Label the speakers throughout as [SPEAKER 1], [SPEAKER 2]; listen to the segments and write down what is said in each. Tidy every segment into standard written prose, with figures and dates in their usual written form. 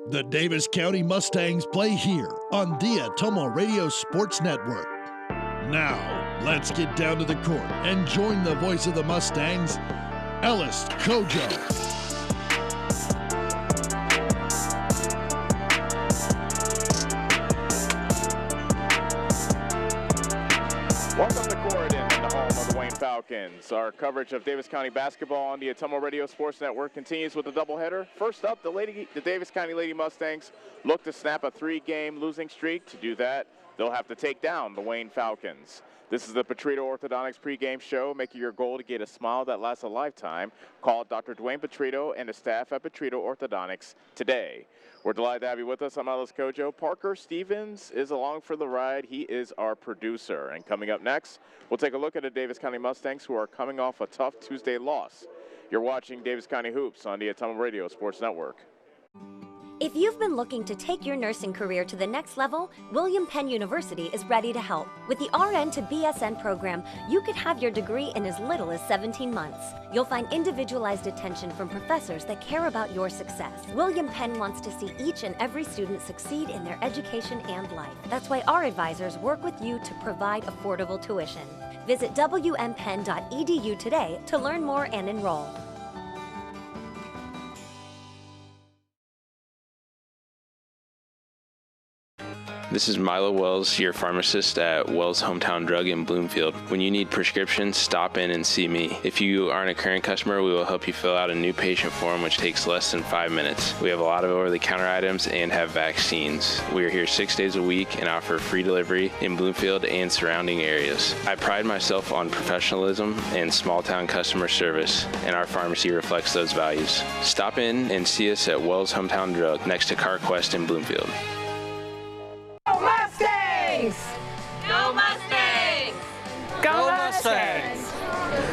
[SPEAKER 1] The Davis County Mustangs play here on the Atomo Radio Sports Network. Now, let's get down to the court and join the voice of the Mustangs, Ellis Kojo.
[SPEAKER 2] Welcome to Corridon, the home of the Wayne Falcons. Our coverage of Davis County basketball on the Atomo Radio Sports Network continues with a doubleheader. First up, the Davis County Lady Mustangs look to snap a 3-game losing streak. To do that, they'll have to take down the Wayne Falcons. This is the Petrito Orthodontics pregame show, making your goal to get a smile that lasts a lifetime. Call Dr. Dwayne Petrito and the staff at Petrito Orthodontics today. We're delighted to have you with us. I'm Ellis Kojo. Parker Stevens is along for the ride. He is our producer. And coming up next, we'll take a look at the Davis County Mustangs, who are coming off a tough Tuesday loss. You're watching Davis County Hoops on the Atomo Radio Sports Network.
[SPEAKER 3] If you've been looking to take your nursing career to the next level, William Penn University is ready to help. With the RN to BSN program, you could have your degree in as little as 17 months. You'll find individualized attention from professors that care about your success. William Penn wants to see each and every student succeed in their education and life. That's why our advisors work with you to provide affordable tuition. Visit wmpenn.edu today to learn more and enroll.
[SPEAKER 4] This is Milo Wells, your pharmacist at Wells Hometown Drug in Bloomfield. When you need prescriptions, stop in and see me. If you aren't a current customer, we will help you fill out a new patient form, which takes less than 5 minutes. We have a lot of over-the-counter items and have vaccines. We are here 6 days a week and offer free delivery in Bloomfield and surrounding areas. I pride myself on professionalism and small-town customer service, and our pharmacy reflects those values. Stop in and see us at Wells Hometown Drug next to CarQuest in Bloomfield.
[SPEAKER 5] Go Mustangs!
[SPEAKER 6] Go Mustangs!
[SPEAKER 5] Go Mustangs!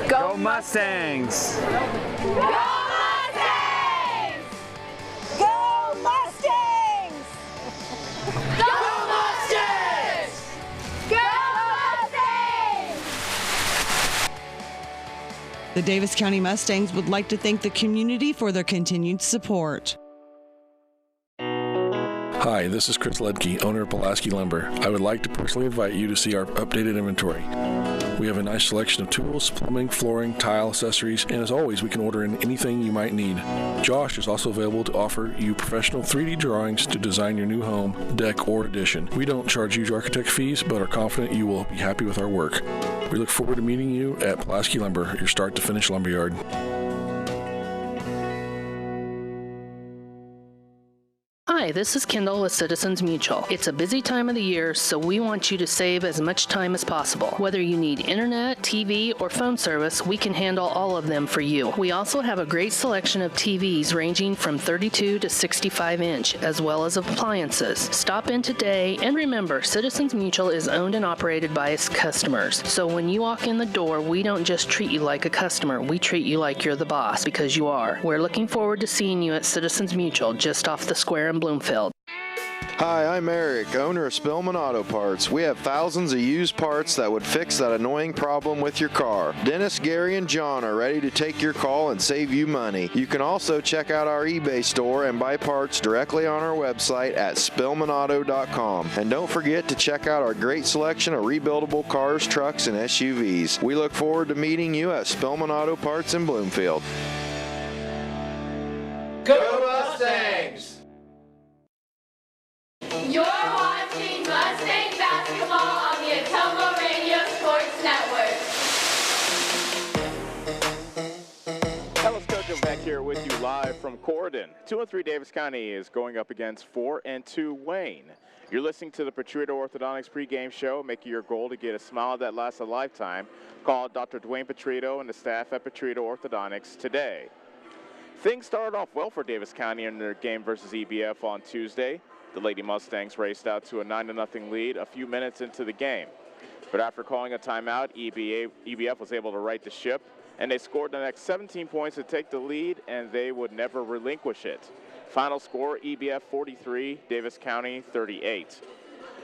[SPEAKER 5] Go Mustangs!
[SPEAKER 6] Go Mustangs!
[SPEAKER 5] Go Mustangs!
[SPEAKER 6] Go Mustangs! Go Mustangs!
[SPEAKER 7] The Davis County Mustangs would like to thank the community for their continued support.
[SPEAKER 8] Hi, this is Chris Ledke, owner of Pulaski Lumber. I would like to personally invite you to see our updated inventory. We have a nice selection of tools, plumbing, flooring, tile, accessories, and as always, we can order in anything you might need. Josh is also available to offer you professional 3D drawings to design your new home, deck, or addition. We don't charge huge architect fees, but are confident you will be happy with our work. We look forward to meeting you at Pulaski Lumber, your start-to-finish lumberyard.
[SPEAKER 9] Hi, this is Kendall with Citizens Mutual. It's a busy time of the year, so we want you to save as much time as possible. Whether you need internet, TV, or phone service, we can handle all of them for you. We also have a great selection of TVs ranging from 32 to 65 inch, as well as appliances. Stop in today, and remember, Citizens Mutual is owned and operated by its customers. So when you walk in the door, we don't just treat you like a customer, we treat you like you're the boss, because you are. We're looking forward to seeing you at Citizens Mutual, just off the square in Bloomfield.
[SPEAKER 10] Hi, I'm Eric, owner of Spillman Auto Parts. We have thousands of used parts that would fix that annoying problem with your car. Dennis, Gary, and John are ready to take your call and save you money. You can also check out our eBay store and buy parts directly on our website at spillmanauto.com. And don't forget to check out our great selection of rebuildable cars, trucks, and SUVs. We look forward to meeting you at Spillman Auto Parts in Bloomfield.
[SPEAKER 5] Go Mustangs!
[SPEAKER 6] You're watching Mustang basketball on the Atomo Radio Sports Network.
[SPEAKER 2] Ellis Kojo back here with you live from Corridon. 2-3 Davis County is going up against 4-2 Wayne. You're listening to the Petrito Orthodontics pregame show, making your goal to get a smile that lasts a lifetime. Call Dr. Dwayne Petrito and the staff at Petrito Orthodontics today. Things started off well for Davis County in their game versus EBF on Tuesday. The Lady Mustangs raced out to a 9-0 lead a few minutes into the game. But after calling a timeout, EBF was able to right the ship, and they scored the next 17 points to take the lead, and they would never relinquish it. Final score, EBF 43, Davis County 38.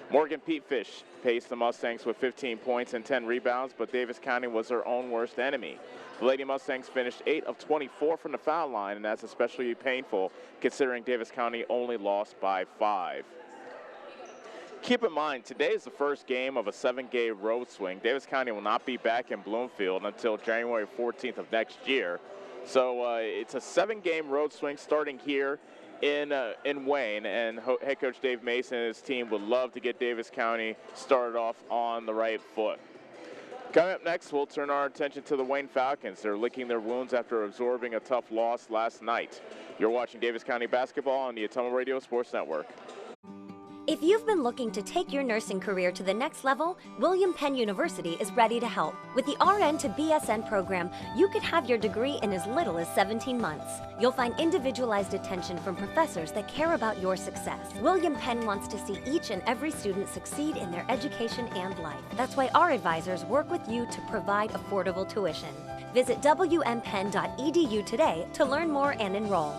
[SPEAKER 2] Morgan Petefish paced the Mustangs with 15 points and 10 rebounds, but Davis County was their own worst enemy. The Lady Mustangs finished 8 of 24 from the foul line, and that's especially painful considering Davis County only lost by 5. Keep in mind, today is the first game of a 7-game road swing. Davis County will not be back in Bloomfield until January 14th of next year. So it's a 7-game road swing starting here in Wayne, and head coach Dave Mason and his team would love to get Davis County started off on the right foot. Coming up next, we'll turn our attention to the Wayne Falcons. They're licking their wounds after absorbing a tough loss last night. You're watching Davis County basketball on the Atomo Radio Sports Network.
[SPEAKER 3] If you've been looking to take your nursing career to the next level, William Penn University is ready to help. With the RN to BSN program, you could have your degree in as little as 17 months. You'll find individualized attention from professors that care about your success. William Penn wants to see each and every student succeed in their education and life. That's why our advisors work with you to provide affordable tuition. Visit wmpenn.edu today to learn more and enroll.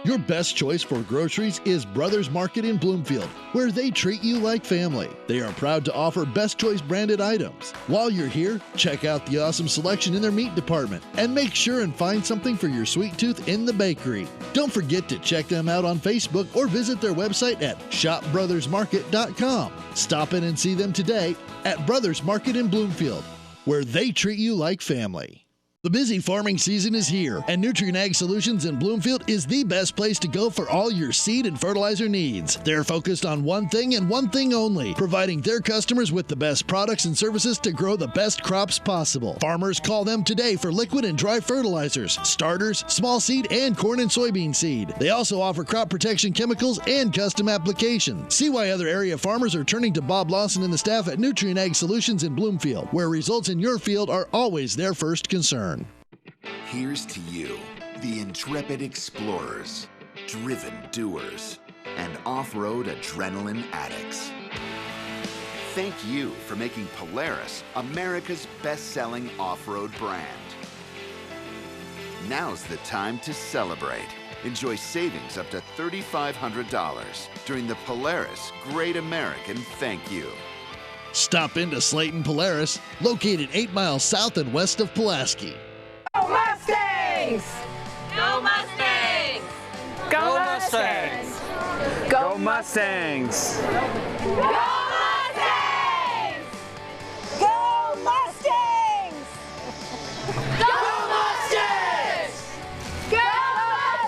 [SPEAKER 1] Your best choice for groceries is Brothers Market in Bloomfield, where they treat you like family. They are proud to offer Best Choice branded items. While you're here, check out the awesome selection in their meat department and make sure and find something for your sweet tooth in the bakery. Don't forget to check them out on Facebook or visit their website at shopbrothersmarket.com. Stop in and see them today at Brothers Market in Bloomfield, where they treat you like family. The busy farming season is here, and Nutrient Ag Solutions in Bloomfield is the best place to go for all your seed and fertilizer needs. They're focused on one thing and one thing only, providing their customers with the best products and services to grow the best crops possible. Farmers call them today for liquid and dry fertilizers, starters, small seed, and corn and soybean seed. They also offer crop protection chemicals and custom applications. See why other area farmers are turning to Bob Lawson and the staff at Nutrient Ag Solutions in Bloomfield, where results in your field are always their first concern.
[SPEAKER 11] Here's to you, the intrepid explorers, driven doers, and off-road adrenaline addicts. Thank you for making Polaris America's best-selling off-road brand. Now's the time to celebrate. Enjoy savings up to $3,500 during the Polaris Great American Thank You.
[SPEAKER 1] Stop into Slayton Polaris, located 8 miles south and west of Pulaski.
[SPEAKER 5] Go Mustangs!
[SPEAKER 6] Go Mustangs!
[SPEAKER 5] Go Mustangs! Go Mustangs!
[SPEAKER 6] Go Mustangs!
[SPEAKER 5] Go Mustangs!
[SPEAKER 6] Go Mustangs! Go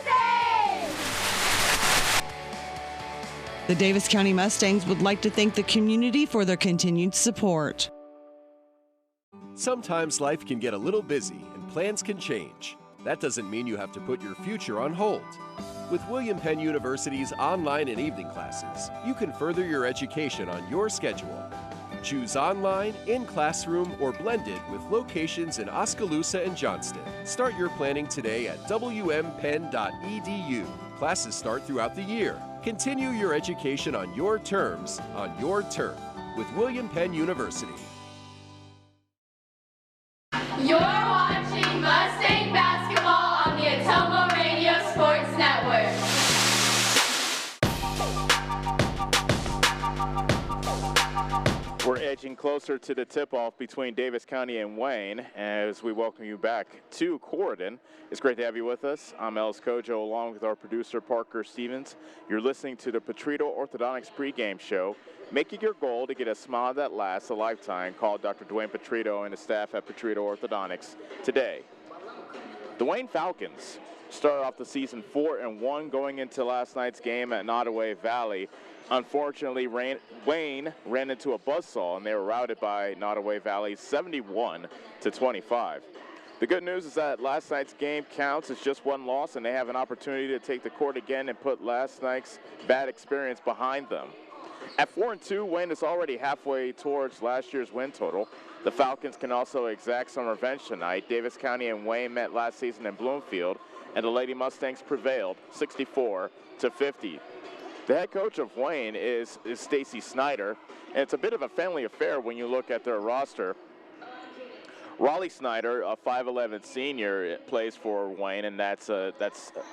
[SPEAKER 6] Mustangs!
[SPEAKER 7] The Davis County Mustangs would like to thank the community for their continued support.
[SPEAKER 12] Sometimes life can get a little busy and plans can change. That doesn't mean you have to put your future on hold. With William Penn University's online and evening classes, you can further your education on your schedule. Choose online, in classroom, or blended with locations in Oskaloosa and Johnston. Start your planning today at wmpenn.edu. Classes start throughout the year. Continue your education on your terms, on your turf, with William Penn University.
[SPEAKER 6] You're watching Mustang basketball on the Atomo Radio Sports Network.
[SPEAKER 2] We're edging closer to the tip-off between Davis County and Wayne as we welcome you back to Corridon. It's great to have you with us. I'm Ellis Kojo along with our producer Parker Stevens. You're listening to the Petrito Orthodontics pregame show. Make it your goal to get a smile that lasts a lifetime. Call Dr. Dwayne Petrito and the staff at Petrito Orthodontics today. The Wayne Falcons started off the season 4-1 going into last night's game at Nottoway Valley. Unfortunately, Wayne ran into a buzzsaw and they were routed by Nottoway Valley 71-25. The good news is that last night's game counts as just one loss and they have an opportunity to take the court again and put last night's bad experience behind them. At 4-2, Wayne is already halfway towards last year's win total. The Falcons can also exact some revenge tonight. Davis County and Wayne met last season in Bloomfield, and the Lady Mustangs prevailed 64-50. The head coach of Wayne is Stacy Snyder, and it's a bit of a family affair when you look at their roster. Raleigh Snyder, a 5'11 senior, plays for Wayne, and that's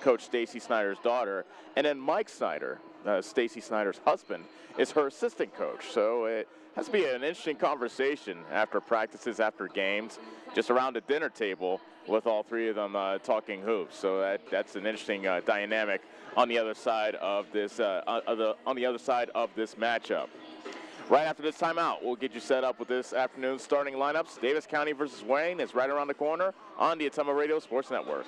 [SPEAKER 2] Coach Stacy Snyder's daughter. And then Mike Snyder, Stacy Snyder's husband, is her assistant coach. So it has to be an interesting conversation after practices, after games, just around the dinner table with all three of them talking hoops. So that's an interesting dynamic on the other side of this matchup. Right after this timeout, we'll get you set up with this afternoon's starting lineups. Davis County versus Wayne is right around the corner on the Ottumwa Radio Sports Network.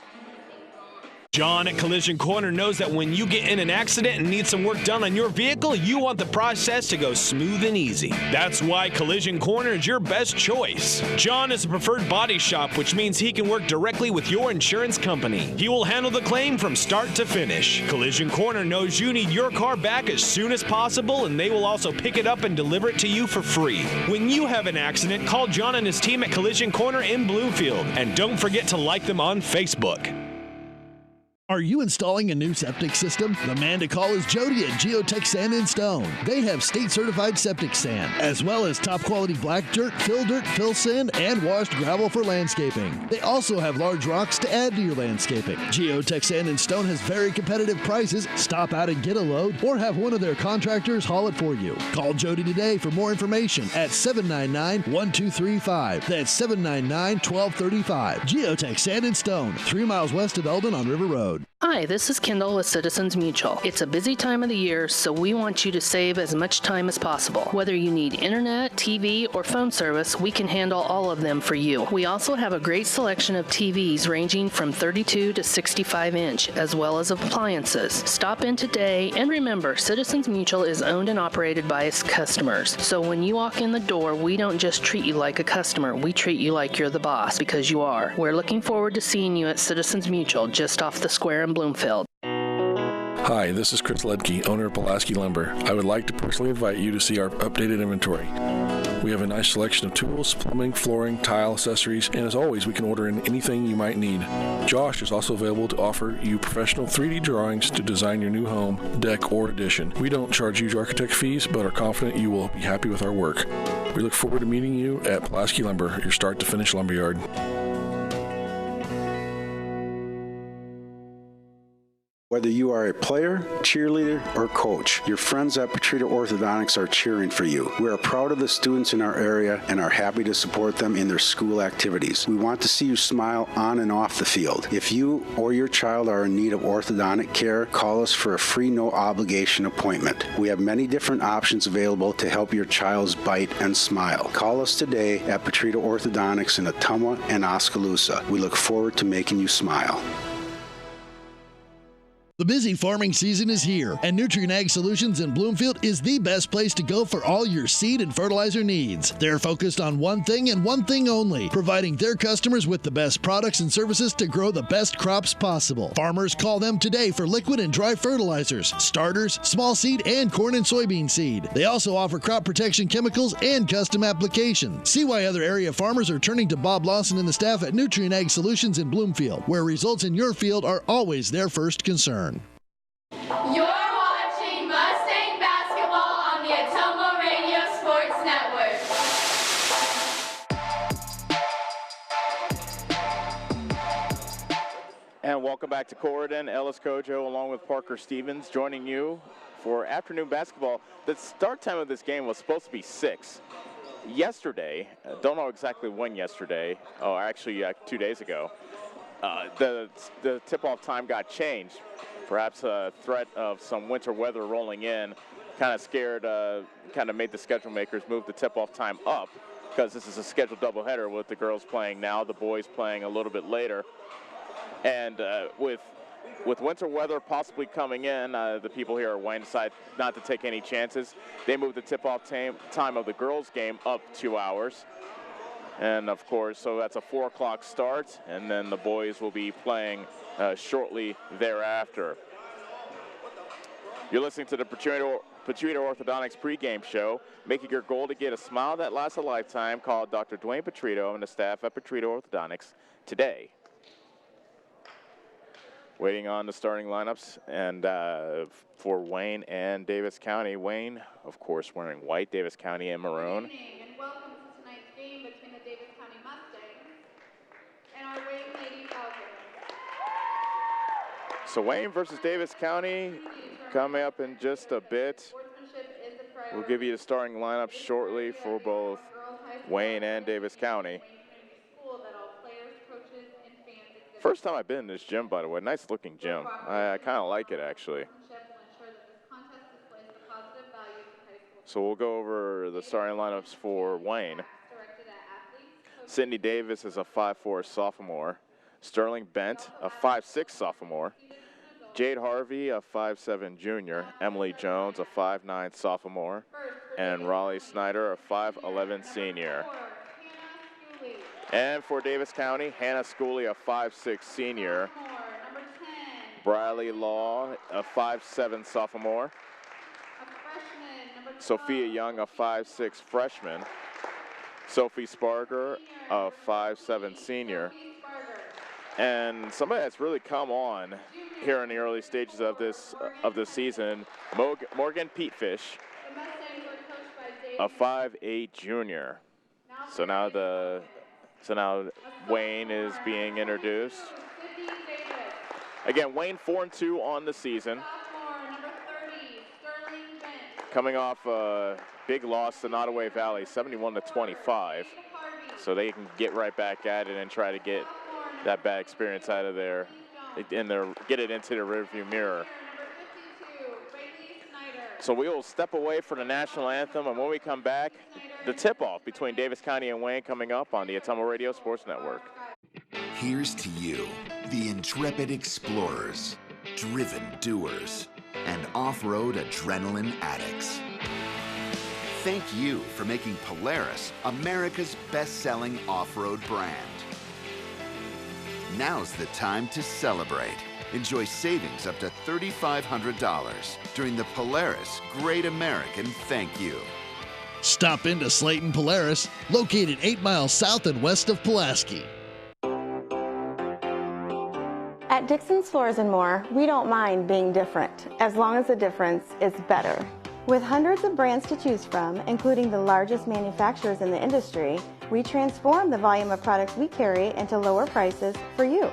[SPEAKER 13] John at Collision Corner knows that when you get in an accident and need some work done on your vehicle, you want the process to go smooth and easy. That's why Collision Corner is your best choice. John is a preferred body shop, which means he can work directly with your insurance company. He will handle the claim from start to finish. Collision Corner knows you need your car back as soon as possible, and they will also pick it up and deliver it to you for free. When you have an accident, call John and his team at Collision Corner in Bloomfield, and don't forget to like them on Facebook.
[SPEAKER 1] Are you installing a new septic system? The man to call is Jody at Geotech Sand and Stone. They have state-certified septic sand, as well as top-quality black dirt, fill sand, and washed gravel for landscaping. They also have large rocks to add to your landscaping. Geotech Sand and Stone has very competitive prices. Stop out and get a load, or have one of their contractors haul it for you. Call Jody today for more information at 799-1235. That's 799-1235. Geotech Sand and Stone, 3 miles west of Eldon on River Road.
[SPEAKER 9] Hi, this is Kendall with Citizens Mutual. It's a busy time of the year, so we want you to save as much time as possible. Whether you need internet, TV, or phone service, we can handle all of them for you. We also have a great selection of TVs ranging from 32 to 65 inch, as well as appliances. Stop in today, and remember, Citizens Mutual is owned and operated by its customers. So when you walk in the door, we don't just treat you like a customer, we treat you like you're the boss, because you are. We're looking forward to seeing you at Citizens Mutual, just off the square in Bloomfield.
[SPEAKER 8] Hi, this is Chris Ledke, owner of Pulaski Lumber. I would like to personally invite you to see our updated inventory. We have a nice selection of tools, plumbing, flooring, tile, accessories, and as always, we can order in anything you might need. Josh is also available to offer you professional 3D drawings to design your new home, deck, or addition. We don't charge huge architect fees, but are confident you will be happy with our work. We look forward to meeting you at Pulaski Lumber, your start-to-finish lumberyard.
[SPEAKER 14] Whether you are a player, cheerleader, or coach, your friends at Petrito Orthodontics are cheering for you. We are proud of the students in our area and are happy to support them in their school activities. We want to see you smile on and off the field. If you or your child are in need of orthodontic care, call us for a free no-obligation appointment. We have many different options available to help your child's bite and smile. Call us today at Petrito Orthodontics in Ottumwa and Oskaloosa. We look forward to making you smile.
[SPEAKER 1] The busy farming season is here, and Nutrien Ag Solutions in Bloomfield is the best place to go for all your seed and fertilizer needs. They're focused on one thing and one thing only, providing their customers with the best products and services to grow the best crops possible. Farmers call them today for liquid and dry fertilizers, starters, small seed, and corn and soybean seed. They also offer crop protection chemicals and custom applications. See why other area farmers are turning to Bob Lawson and the staff at Nutrien Ag Solutions in Bloomfield, where results in your field are always their first concern.
[SPEAKER 6] You're watching Mustang basketball on the Ottumwa Radio Sports Network.
[SPEAKER 2] And welcome back to Corridon. Ellis Kojo along with Parker Stevens joining you for afternoon basketball. The start time of this game was supposed to be 6. Yesterday, don't know exactly when yesterday, actually 2 days ago, the tip-off time got changed. Perhaps a threat of some winter weather rolling in kind of scared, kind of made the schedule makers move the tip-off time up, because this is a scheduled doubleheader with the girls playing now, the boys playing a little bit later. And with winter weather possibly coming in, the people here at Wayne decide not to take any chances. They moved the tip-off time of the girls' game up 2 hours. And, of course, so that's a 4 o'clock start, and then the boys will be playing shortly thereafter. You're listening to the Petrito Orthodontics pregame show. Make it your goal to get a smile that lasts a lifetime. Call Dr. Dwayne Petrito and the staff at Petrito Orthodontics today. Waiting on the starting lineups and for Wayne and Davis County. Wayne, of course, wearing white. Davis County in maroon.
[SPEAKER 6] Good evening and welcome to tonight's game between the Davis County Mustangs and our Wayne Lady Falcons.
[SPEAKER 2] So Wayne versus Davis County. Coming up in just a bit, we'll give you the starting lineup shortly for both Wayne and Davis County. First time I've been in this gym, by the way. Nice looking gym. I kind of like it, actually. So we'll go over the starting lineups for Wayne. Sydney Davis is a 5'4" sophomore. Sterling Bent, a 5'6" sophomore. Jade Harvey, a 5'7" junior. Emily Jones, a 5'9" sophomore. And Raleigh Snyder, a 5'11" senior. And for Davis County, Hannah Schooley, a 5'6" senior. Briley Law, a 5'7" sophomore. Sophia Young, a 5'6" freshman. Sophie Sparger, a 5'7" senior. And somebody that's really come on here in the early stages of this season, Morgan Petefish, a 5'8" junior. So now Wayne is being introduced. Again, Wayne 4-2 on the season. Coming off a big loss to Nottoway Valley, 71-25. So they can get right back at it and try to get that bad experience out of there, get it into the rearview mirror. So we will step away for the national anthem, and when we come back, the tip-off between Davis County and Wayne coming up on the Ottumwa Radio Sports Network.
[SPEAKER 11] Here's to you, the intrepid explorers, driven doers, and off-road adrenaline addicts. Thank you for making Polaris America's best-selling off-road brand. Now's the time to celebrate. Enjoy savings up to $3,500 during the Polaris Great American Thank You.
[SPEAKER 1] Stop into Slayton Polaris, located 8 miles south and west of Pulaski.
[SPEAKER 15] At Dixon's Floors & More, we don't mind being different, as long as the difference is better. With hundreds of brands to choose from, including the largest manufacturers in the industry, we transform the volume of products we carry into lower prices for you.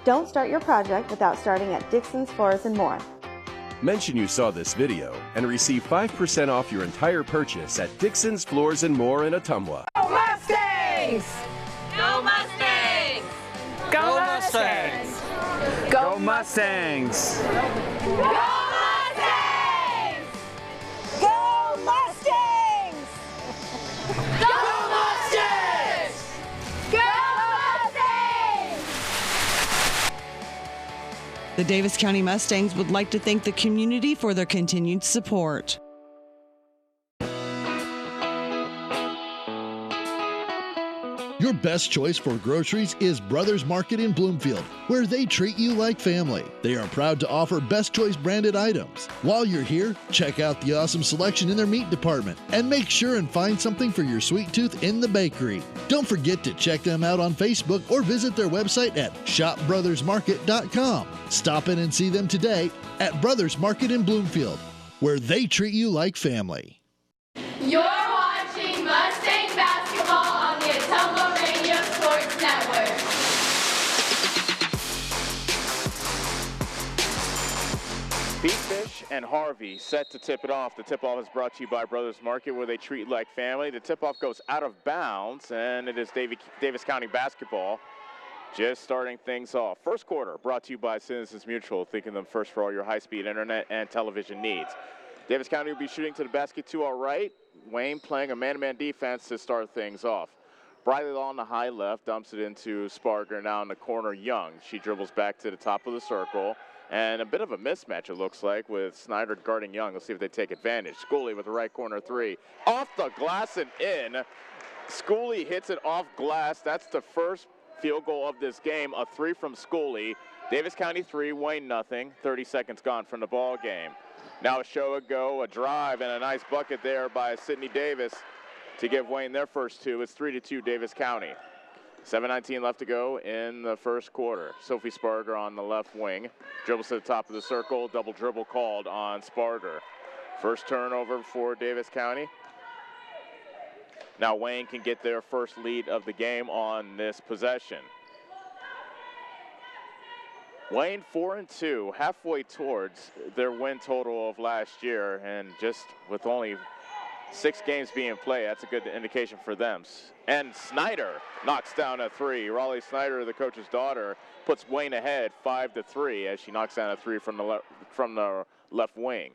[SPEAKER 15] Don't start your project without starting at Dixon's Floors & More.
[SPEAKER 12] Mention you saw this video and receive 5% off your entire purchase at Dixon's Floors & More in Ottumwa.
[SPEAKER 5] Go Mustangs!
[SPEAKER 6] Go Mustangs!
[SPEAKER 5] Go Mustangs! Go Mustangs!
[SPEAKER 6] Go Mustangs!
[SPEAKER 5] Go Mustangs!
[SPEAKER 6] Go Mustangs! Go Mustangs!
[SPEAKER 7] The Davis County Mustangs would like to thank the community for their continued support.
[SPEAKER 1] Your best choice for groceries is Brothers Market in Bloomfield, where they treat you like family. They are proud to offer Best Choice branded items. While you're here, check out the awesome selection in their meat department and make sure and find something for your sweet tooth in the bakery. Don't forget to check them out on Facebook or visit their website at shopbrothersmarket.com. Stop in and see them today at Brothers Market in Bloomfield, where they treat you like family.
[SPEAKER 6] You're watching Mustang basketball on the Ottumwa Radio Sports Network.
[SPEAKER 2] Petefish and Harvey set to tip it off. The tip-off is brought to you by Brothers Market, where they treat like family. The tip-off goes out of bounds, and it is Davis County basketball just starting things off. First quarter brought to you by Citizens Mutual, thinking them first for all your high-speed internet and television needs. Davis County will be shooting to the basket to our right. Wayne playing a man-to-man defense to start things off. Briley Law on the high left, dumps it into Sparger. Now in the corner, Young. She dribbles back to the top of the circle. And a bit of a mismatch, it looks like, with Snyder guarding Young. Let's see if they take advantage. Schooley with the right corner three. Off the glass and in. Schooley hits it off glass. That's the first field goal of this game. A three from Schooley. Davis County 3, Wayne nothing. 30 seconds gone from the ball game. Now a show a go, a drive, and a nice bucket there by Sydney Davis to give Wayne their first two. It's 3-2 Davis County. 7:19 left to go in the first quarter. Sophie Sparger on the left wing. Dribbles to the top of the circle. Double dribble called on Sparger. First turnover for Davis County. Now Wayne can get their first lead of the game on this possession. Wayne 4-2, halfway towards their win total of last year, and just with only 6 games being played, that's a good indication for them. And Snyder knocks down a 3. Raleigh Snyder, the coach's daughter, puts Wayne ahead 5-3 as she knocks down a 3 from the left wing.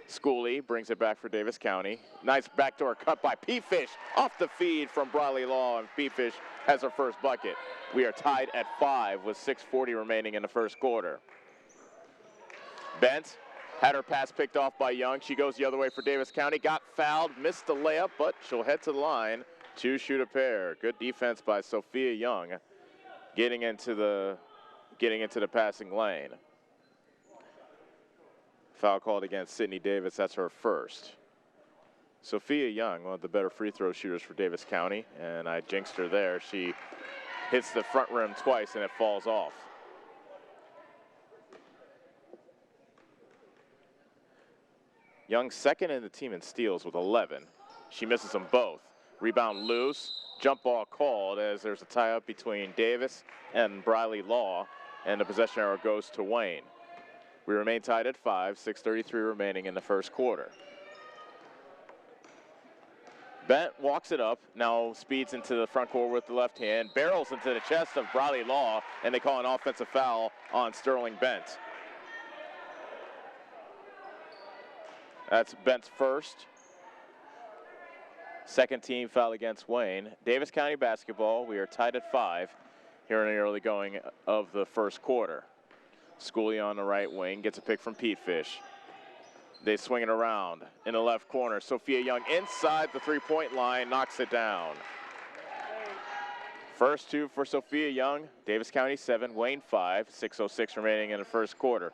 [SPEAKER 2] Schooley brings it back for Davis County. Nice backdoor cut by P-Fish off the feed from Bradley Law, and P-Fish has her first bucket. We are tied at 5 with 6:40 remaining in the first quarter. Bent had her pass picked off by Young. She goes the other way for Davis County. Got fouled, missed the layup, but she'll head to the line to shoot a pair. Good defense by Sophia Young, getting into the passing lane. Foul called against Sydney Davis. That's her first. Sophia Young, one of the better free throw shooters for Davis County, and I jinxed her there. She hits the front rim twice and it falls off. Young second in the team in steals with 11. She misses them both. Rebound loose. Jump ball called as there's a tie-up between Davis and Briley Law, and the possession arrow goes to Wayne. We remain tied at 5, 6:33 remaining in the first quarter. Bent walks it up, now speeds into the front court with the left hand, barrels into the chest of Briley Law, and they call an offensive foul on Sterling Bent. That's Bent's first. Second team foul against Wayne. Davis County basketball, we are tied at 5 here in the early going of the first quarter. Schooley on the right wing, gets a pick from Pete Fish. They swing it around in the left corner. Sophia Young inside the three-point line, knocks it down. First 2 for Sophia Young. Davis County 7, Wayne 5, 6:06 remaining in the first quarter.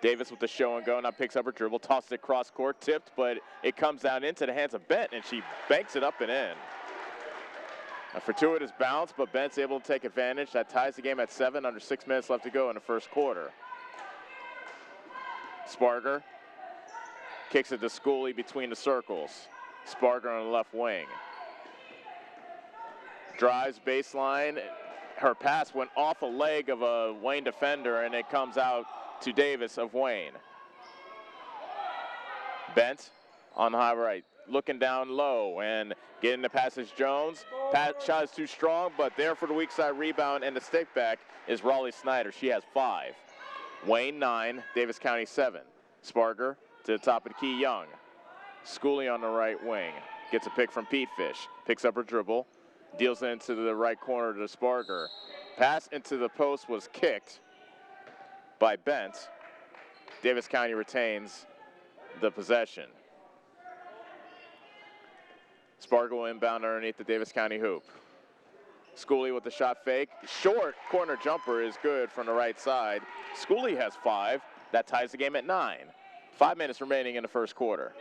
[SPEAKER 2] Davis with the show and go, now picks up her dribble, tosses it cross court, tipped, but it comes down into the hands of Bent, and she banks it up and in. A fortuitous bounce, but Bent's able to take advantage. That ties the game at 7, under 6 minutes left to go in the first quarter. Sparger kicks it to Schooley between the circles. Sparger on the left wing. Drives baseline. Her pass went off a leg of a Wayne defender, and it comes out to Davis of Wayne. Bent on the high right, looking down low and getting the passage Jones. Shot is too strong, but there for the weak side rebound and the stick back is Raleigh Snyder. She has 5. Wayne 9, Davis County 7. Sparger to the top of the key, Young. Schooley on the right wing. Gets a pick from Pete Fish. Picks up her dribble. Deals it into the right corner to Sparger. Pass into the post was kicked by Bent. Davis County retains the possession. Sparger will inbound underneath the Davis County hoop. Schooley with the shot fake. Short corner jumper is good from the right side. Schooley has 5. That ties the game at 9. 5 minutes remaining in the first quarter.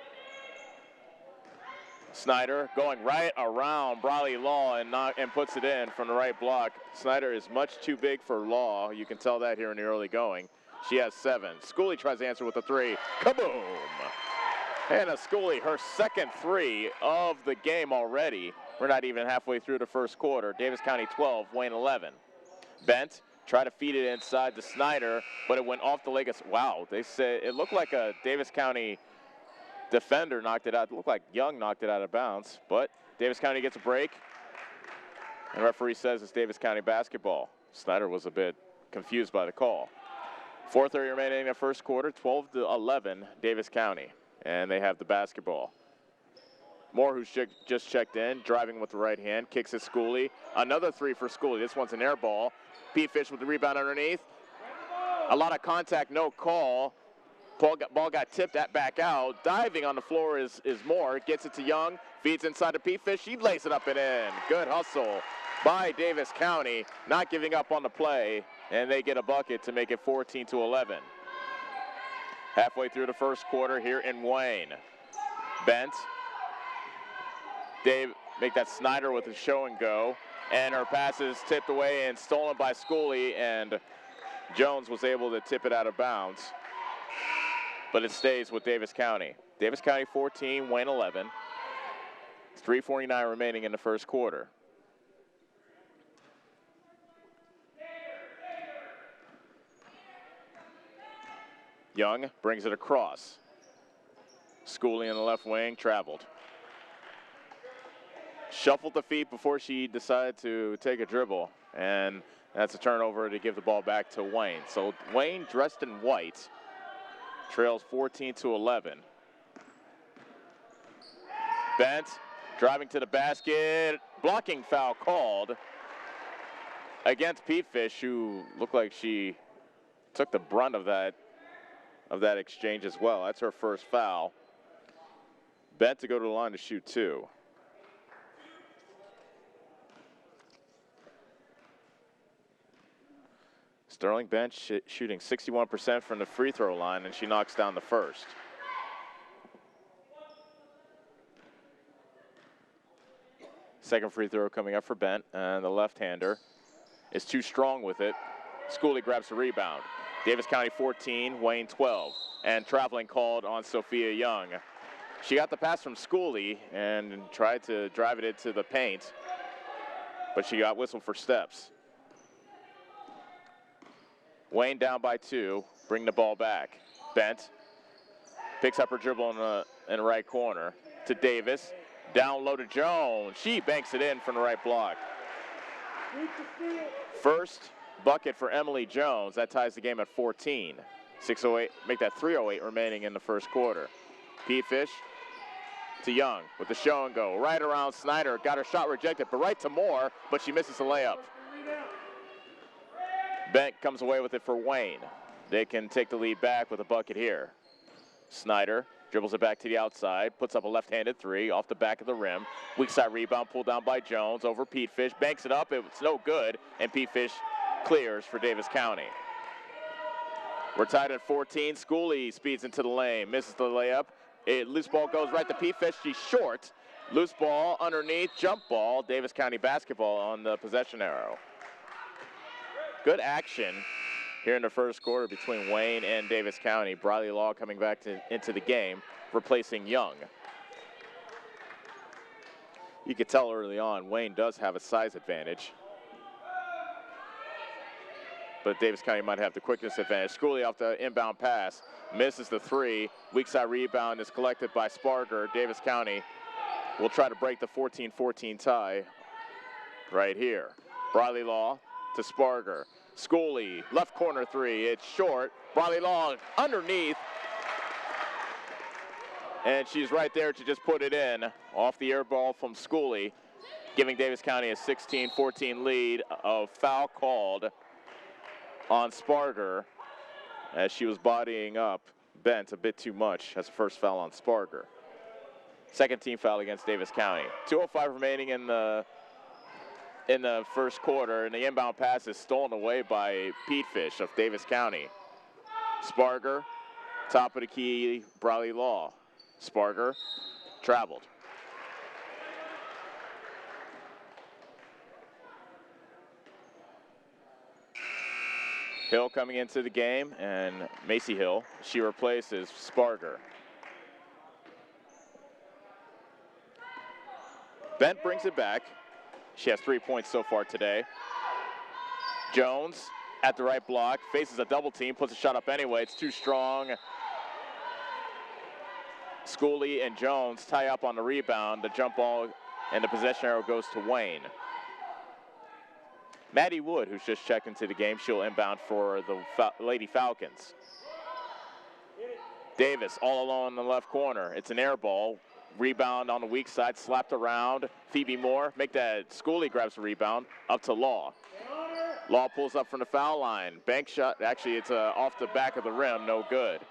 [SPEAKER 2] Snyder going right around Briley Law and puts it in from the right block. Snyder is much too big for Law. You can tell that here in the early going. She has 7. Schooley tries to answer with a 3. Kaboom! Hannah Schooley, her second 3 of the game already. We're not even halfway through the first quarter. Davis County 12, Wayne 11. Bent tried to feed it inside to Snyder, but it went off the leg of, wow, they said it looked like a Davis County defender knocked it out. It looked like Young knocked it out of bounds, but Davis County gets a break. And the referee says it's Davis County basketball. Snyder was a bit confused by the call. 4:30 remaining in the first quarter, 12-11, Davis County. And they have the basketball. Moore, who's just checked in, driving with the right hand, kicks at Schooley. Another 3 for Schooley. This one's an air ball. Pete Fish with the rebound underneath. A lot of contact, no call. Ball got tipped back out. Diving on the floor is Moore. Gets it to Young. Feeds inside to Pete Fish. She lays it up and in. Good hustle by Davis County. Not giving up on the play. And they get a bucket to make it 14-11. Halfway through the first quarter here in Wayne. Bent. Dave make that Snyder with a show and go. And her pass is tipped away and stolen by Schooley, and Jones was able to tip it out of bounds. But it stays with Davis County. Davis County 14, Wayne 11. 3:49 remaining in the first quarter. Young brings it across. Schooley in the left wing, traveled. Shuffled the feet before she decided to take a dribble, and that's a turnover to give the ball back to Wayne. So Wayne, dressed in white, trails 14-11. Bent, driving to the basket, blocking foul called against Pete Fish, who looked like she took the brunt of that exchange as well. That's her first foul. Bent to go to the line to shoot 2. Sterling Bent shooting 61% from the free throw line, and she knocks down the first. Second free throw coming up for Bent, and the left-hander is too strong with it. Schooley grabs the rebound. Davis County 14, Wayne 12, and traveling called on Sophia Young. She got the pass from Schooley and tried to drive it into the paint, but she got whistled for steps. Wayne down by 2, bring the ball back. Bent picks up her dribble in the right corner to Davis. Down low to Jones. She banks it in from the right block. First bucket for Emily Jones. That ties the game at 14. 6:08, make that 3:08 remaining in the first quarter. Pete Fish to Young with the show and go. Right around Snyder. Got her shot rejected, but right to Moore, but she misses the layup. Bent comes away with it for Wayne. They can take the lead back with a bucket here. Snyder dribbles it back to the outside, puts up a left-handed 3 off the back of the rim. Weak side rebound pulled down by Jones over Pete Fish. Banks it up, it's no good, and Pete Fish clears for Davis County. We're tied at 14. Schooley speeds into the lane, misses the layup. Loose ball goes right to Pete Fish. She's short. Loose ball underneath, jump ball. Davis County basketball on the possession arrow. Good action here in the first quarter between Wayne and Davis County. Briley Law coming back into the game, replacing Young. You could tell early on, Wayne does have a size advantage, but Davis County might have the quickness advantage. Schooley off the inbound pass, misses the 3. Weak side rebound is collected by Sparger. Davis County will try to break the 14-14 tie right here. Briley Law to Sparger. Schooley, left corner 3, it's short. Briley Law underneath. And she's right there to just put it in. Off the air ball from Schooley, giving Davis County a 16-14 lead. A foul called on Sparger as she was bodying up Bent a bit too much. That's the first foul on Sparger. Second team foul against Davis County. 2:05 remaining in the first quarter, and the inbound pass is stolen away by Pete Fish of Davis County. Sparger, top of the key, Briley Law. Sparger traveled. Hill coming into the game, and Macy Hill, she replaces Sparger. Bent brings it back. She has 3 points so far today. Jones at the right block, faces a double team, puts a shot up anyway. It's too strong. Schooley and Jones tie up on the rebound. The jump ball and the possession arrow goes to Wayne. Maddie Wood, who's just checked into the game, she'll inbound for the Lady Falcons. Davis all alone in the left corner. It's an air ball. Rebound on the weak side, slapped around. Phoebe Moore, make that. Schooley grabs the rebound, up to Law. Law pulls up from the foul line. Bank shot, actually it's off the back of the rim, no good.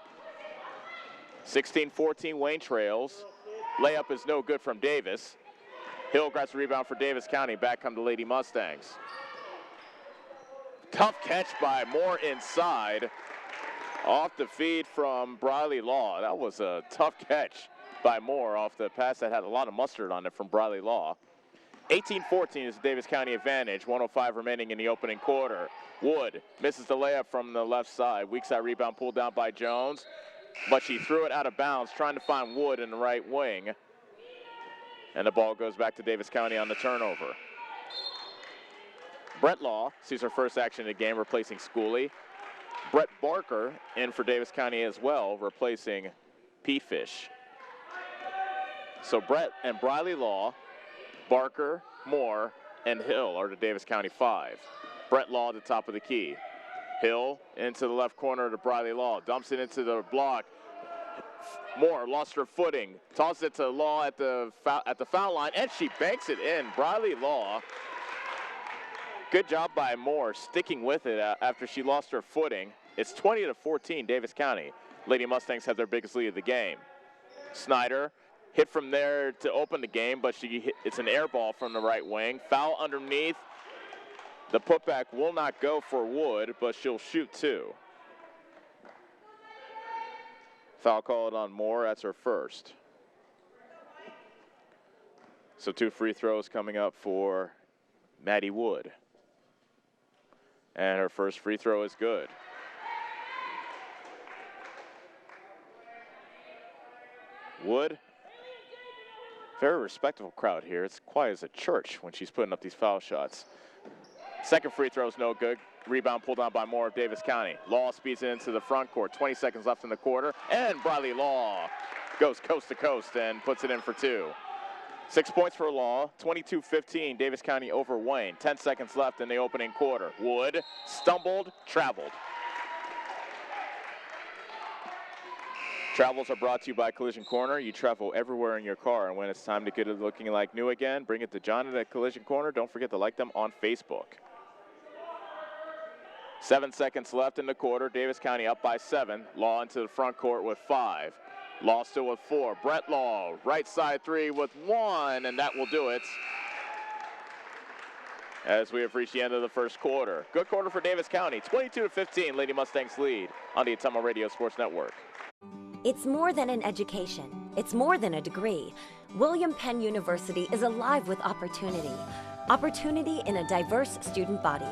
[SPEAKER 2] 16-14, Wayne trails. Layup is no good from Davis. Hill grabs the rebound for Davis County. Back come the Lady Mustangs. Tough catch by Moore inside. Off the feed from Briley Law. That was a tough catch by Moore off the pass that had a lot of mustard on it from Briley Law. 18-14 is the Davis County advantage. 1:05 remaining in the opening quarter. Wood misses the layup from the left side. Weak side rebound pulled down by Jones, but she threw it out of bounds, trying to find Wood in the right wing. And the ball goes back to Davis County on the turnover. Brett Law sees her first action of the game, replacing Schooley. Brett Barker in for Davis County as well, replacing P-Fish. So Brett and Briley Law, Barker, Moore, and Hill are the Davis County 5. Brett Law at the top of the key. Hill into the left corner to Briley Law, dumps it into the block. Moore lost her footing, tosses it to Law at the foul line, and she banks it in. Briley Law, good job by Moore sticking with it after she lost her footing. It's 20-14, Davis County. Lady Mustangs have their biggest lead of the game. Snyder hit from there to open the game, but it's an air ball from the right wing. Foul underneath. The putback will not go for Wood, but she'll shoot two. Foul called on Moore, that's her first. So 2 free throws coming up for Maddie Wood. And her first free throw is good. Wood, very respectable crowd here. It's quiet as a church when she's putting up these foul shots. Second free throw is no good. Rebound pulled down by Moore of Davis County. Law speeds it into the front court. 20 seconds left in the quarter. And Briley Law goes coast to coast and puts it in for 2. 6 points for Law. 22-15, Davis County over Wayne. 10 seconds left in the opening quarter. Wood stumbled, traveled. Travels are brought to you by Collision Corner. You travel everywhere in your car, and when it's time to get it looking like new again, bring it to John at Collision Corner. Don't forget to like them on Facebook. 7 seconds left in the quarter. Davis County up by 7. Law into the front court with 5. Law still with 4. Brett Law, right side 3 with 1, and that will do it. As we have reached the end of the first quarter. Good quarter for Davis County. 22-15, Lady Mustangs lead on the Ottumwa Radio Sports Network.
[SPEAKER 3] It's more than an education. It's more than a degree. William Penn University is alive with opportunity. Opportunity in a diverse student body.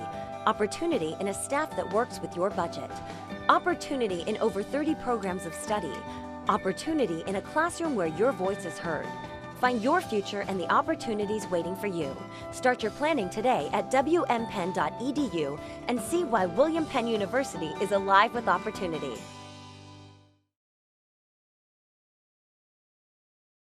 [SPEAKER 3] Opportunity in a staff that works with your budget. Opportunity in over 30 programs of study. Opportunity in a classroom where your voice is heard. Find your future and the opportunities waiting for you. Start your planning today at wmpenn.edu and see why William Penn University is alive with opportunity.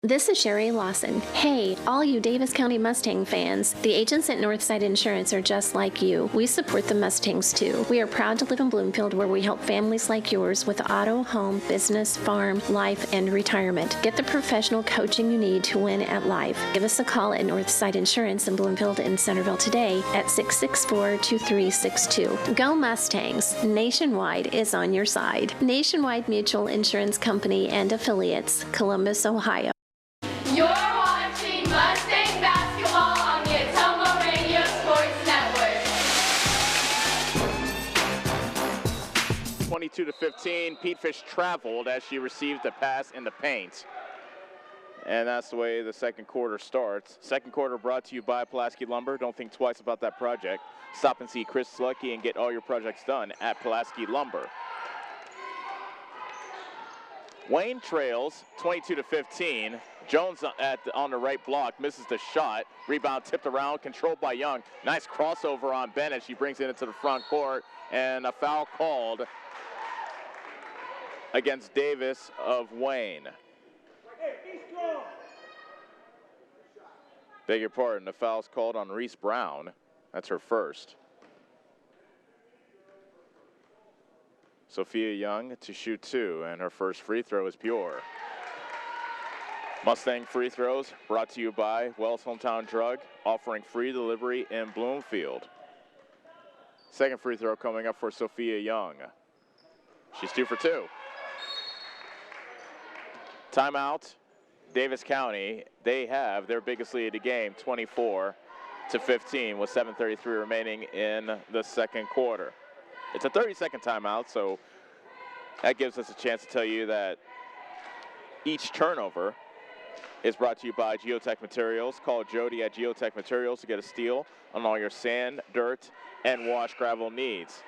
[SPEAKER 16] This is Sherry Lawson. Hey, all you Davis County Mustang fans, the agents at Northside Insurance are just like you. We support the Mustangs too. We are proud to live in Bloomfield where we help families like yours with auto, home, business, farm, life, and retirement. Get the professional coaching you need to win at life. Give us a call at Northside Insurance in Bloomfield and Centerville today at 664-2362. Go Mustangs! Nationwide is on your side. Nationwide Mutual Insurance Company and Affiliates, Columbus, Ohio.
[SPEAKER 6] You're watching Mustang basketball on the Ottumwa Radio Sports Network.
[SPEAKER 2] 22-15, Pete Fish traveled as she received a pass in the paint. And that's the way the second quarter starts. Second quarter brought to you by Pulaski Lumber. Don't think twice about that project. Stop and see Chris Slucky and get all your projects done at Pulaski Lumber. Wayne trails 22-15. Jones on the right block misses the shot. Rebound tipped around, controlled by Young. Nice crossover on Bennett. She brings it into the front court, and a foul called against Davis of Wayne. Beg your pardon, the foul's called on Reese Brown. That's her first. Sophia Young to shoot 2, and her first free throw is pure. Mustang free throws brought to you by Wells Hometown Drug, offering free delivery in Bloomfield. Second free throw coming up for Sophia Young. She's 2 for 2. Timeout, Davis County. They have their biggest lead of the game, 24-15, with 7:33 remaining in the second quarter. It's a 30-second timeout, so that gives us a chance to tell you that each turnover is brought to you by Geotech Materials. Call Jody at Geotech Materials to get a steal on all your sand, dirt, and wash gravel needs.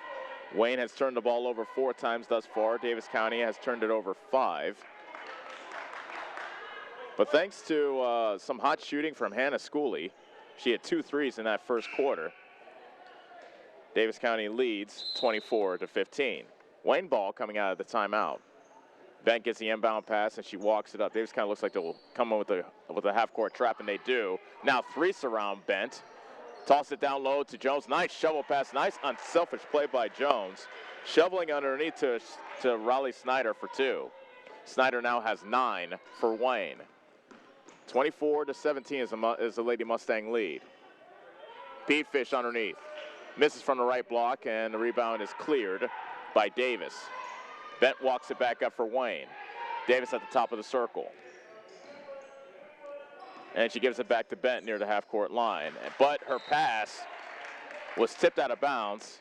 [SPEAKER 2] Wayne has turned the ball over 4 times thus far. Davis County has turned it over 5. But thanks to some hot shooting from Hannah Schooley, she had 2 threes in that first quarter. Davis County leads 24-15. Wayne ball coming out of the timeout. Bent gets the inbound pass, and she walks it up. Davis County looks like they'll come in with a half-court trap, and they do. Now three surround Bent. Toss it down low to Jones. Nice shovel pass. Nice unselfish play by Jones. Shoveling underneath to Raleigh Snyder for two. Snyder now has 9 for Wayne. 24-17 is the Lady Mustang lead. Pete Fish underneath. Misses from the right block, and the rebound is cleared by Davis. Bent walks it back up for Wayne. Davis at the top of the circle. And she gives it back to Bent near the half-court line. But her pass was tipped out of bounds.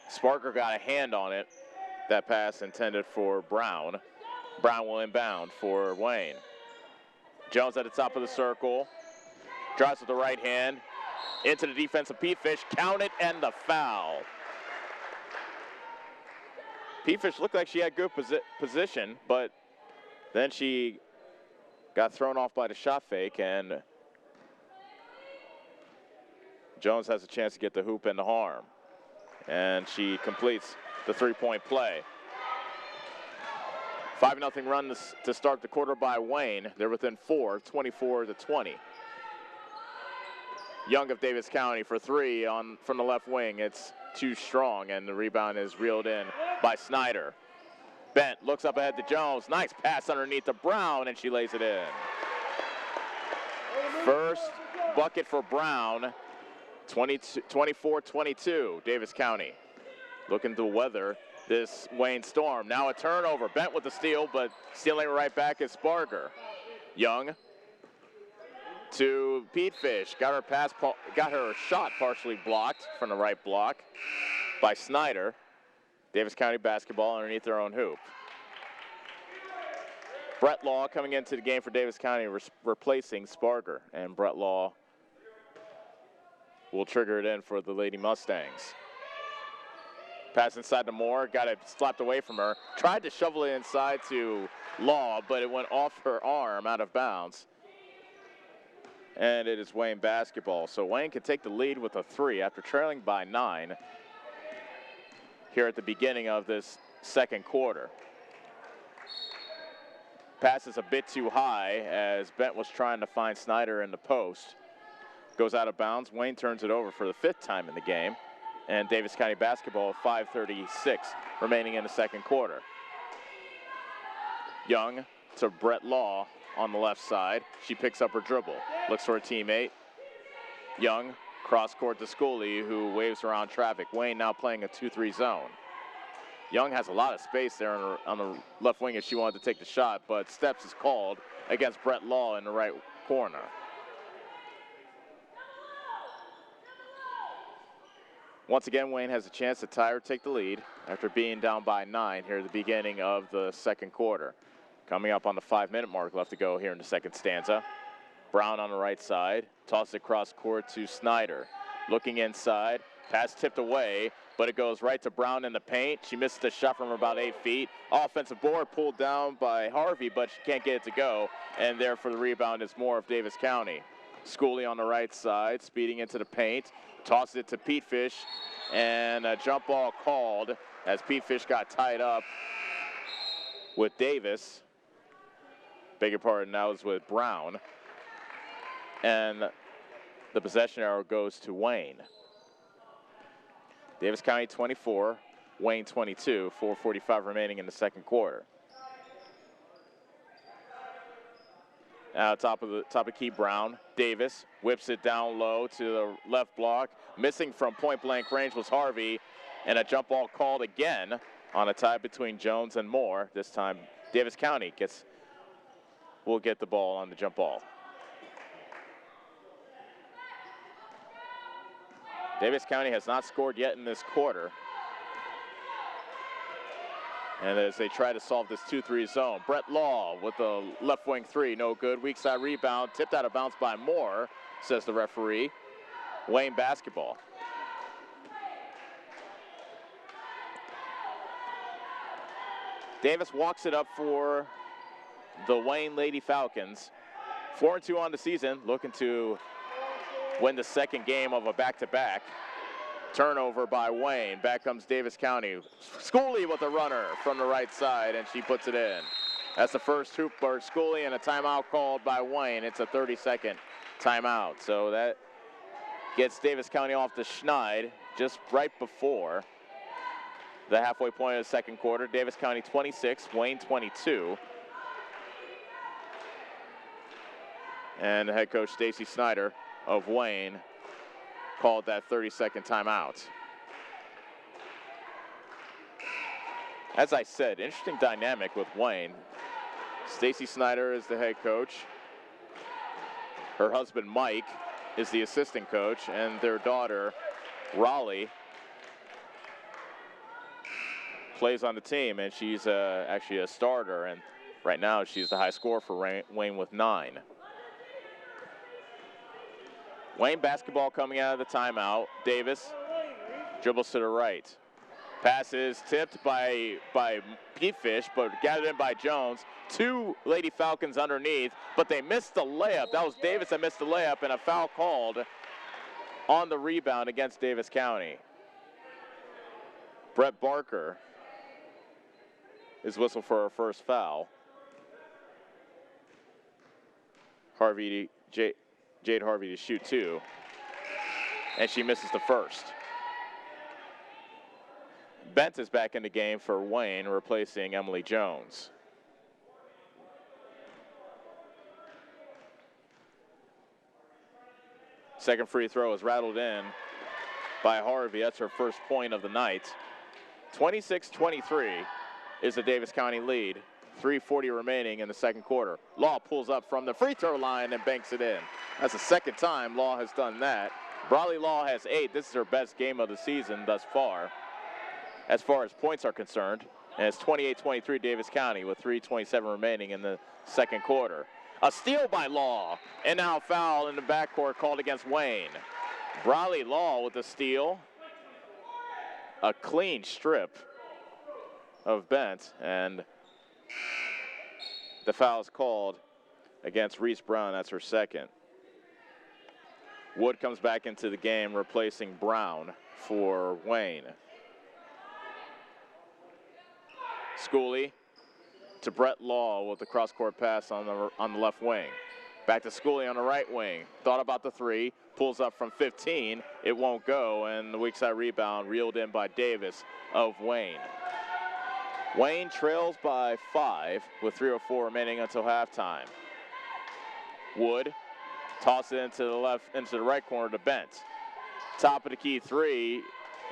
[SPEAKER 2] Sparker got a hand on it. That pass intended for Brown. Brown will inbound for Wayne. Jones at the top of the circle. Drives with the right hand. Into the defense of Pete Fish. Count it, and the foul. Pete Fish looked like she had good position, but then she got thrown off by the shot fake, and Jones has a chance to get the hoop and the harm. And she completes the three-point play. 5-0 run to start the quarter by Wayne. They're within 4, 24-20. Young of Davis County for three from the left wing. It's too strong, and the rebound is reeled in by Snyder. Bent looks up ahead to Jones. Nice pass underneath to Brown, and she lays it in. First bucket for Brown, 24-22, Davis County. Looking to weather this Wayne storm. Now a turnover. Bent with the steal, but stealing right back is Sparger. Young to Pete Fish. Got her shot partially blocked from the right block by Snyder. Davis County basketball underneath their own hoop. Brett Law coming into the game for Davis County, replacing Sparger, and Brett Law will trigger it in for the Lady Mustangs. Pass inside to Moore, got it slapped away from her. Tried to shovel it inside to Law, but it went off her arm out of bounds. And it is Wayne basketball. So Wayne can take the lead with a 3 after trailing by 9 here at the beginning of this second quarter. Pass is a bit too high as Bent was trying to find Snyder in the post. Goes out of bounds. Wayne turns it over for the 5th time in the game. And Davis County basketball, 5:36 remaining in the second quarter. Young to Brett Law on the left side. She picks up her dribble, looks for a teammate. Young, cross court to Schooley, who waves around traffic. Wayne now playing a 2-3 zone. Young has a lot of space there on the left wing if she wanted to take the shot, but steps is called against Brett Law in the right corner. Once again, Wayne has a chance to tie or take the lead after being down by 9 here at the beginning of the second quarter. Coming up on the 5-minute mark left to go here in the second stanza. Brown on the right side, toss it cross court to Snyder. Looking inside, pass tipped away, but it goes right to Brown in the paint. She misses the shot from about 8 feet. Offensive board pulled down by Harvey, but she can't get it to go. And there for the rebound is Moore of Davis County. Schooley on the right side, speeding into the paint. Tosses it to Pete Fish, and a jump ball called as Pete Fish got tied up with Davis. Beg your pardon, that was with Brown. And the possession arrow goes to Wayne. Davis County 24, Wayne 22, 4:45 remaining in the second quarter. Now top of key, Brown. Davis whips it down low to the left block. Missing from point blank range was Harvey, and a jump ball called again on a tie between Jones and Moore. This time Davis County will get the ball on the jump ball. Davis County has not scored yet in this quarter. And as they try to solve this 2-3 zone, Brett Law with the left wing 3, no good. Weak side rebound, tipped out of bounds by Moore, says the referee. Wayne basketball. Davis walks it up for the Wayne Lady Falcons. 4-2 on the season, looking to win the second game of a back-to-back. Turnover by Wayne. Back comes Davis County. Schooley with a runner from the right side, and she puts it in. That's the first hoop for Schooley, and a timeout called by Wayne. It's a 30-second timeout. So that gets Davis County off the schneid just right before the halfway point of the second quarter. Davis County 26, Wayne 22. And head coach Stacy Snyder of Wayne called that 30-second timeout. As I said, interesting dynamic with Wayne. Stacy Snyder is the head coach. Her husband Mike is the assistant coach, and their daughter Raleigh plays on the team, and she's actually a starter, and right now she's the high scorer for Wayne with 9. Wayne basketball coming out of the timeout. Davis dribbles to the right. Pass is tipped by Pete Fish, but gathered in by Jones. 2 Lady Falcons underneath, but they missed the layup. That was Davis that missed the layup, and a foul called on the rebound against Davis County. Brett Barker is whistled for her first foul. Jade Harvey to shoot 2, and she misses the first. Bent is back in the game for Wayne, replacing Emily Jones. Second free throw is rattled in by Harvey. That's her first point of the night. 26-23 is the Davis County lead. 3:40 remaining in the second quarter. Law pulls up from the free throw line and banks it in. That's the second time Law has done that. Brawley Law has 8. This is her best game of the season thus far, as far as points are concerned. And it's 28-23 Davis County with 3:27 remaining in the second quarter. A steal by Law, and now a foul in the backcourt called against Wayne. Brawley Law with the steal. A clean strip of Bent, and the foul is called against Reese Brown. That's her second. Wood comes back into the game, replacing Brown for Wayne. Schooley to Brett Law with the cross-court pass on the left wing. Back to Schooley on the right wing. Thought about the 3, pulls up from 15. It won't go, and the weak side rebound reeled in by Davis of Wayne. Wayne trails by 5 with 3:04 remaining until halftime. Wood tosses it into the right corner to Bent. Top of the key 3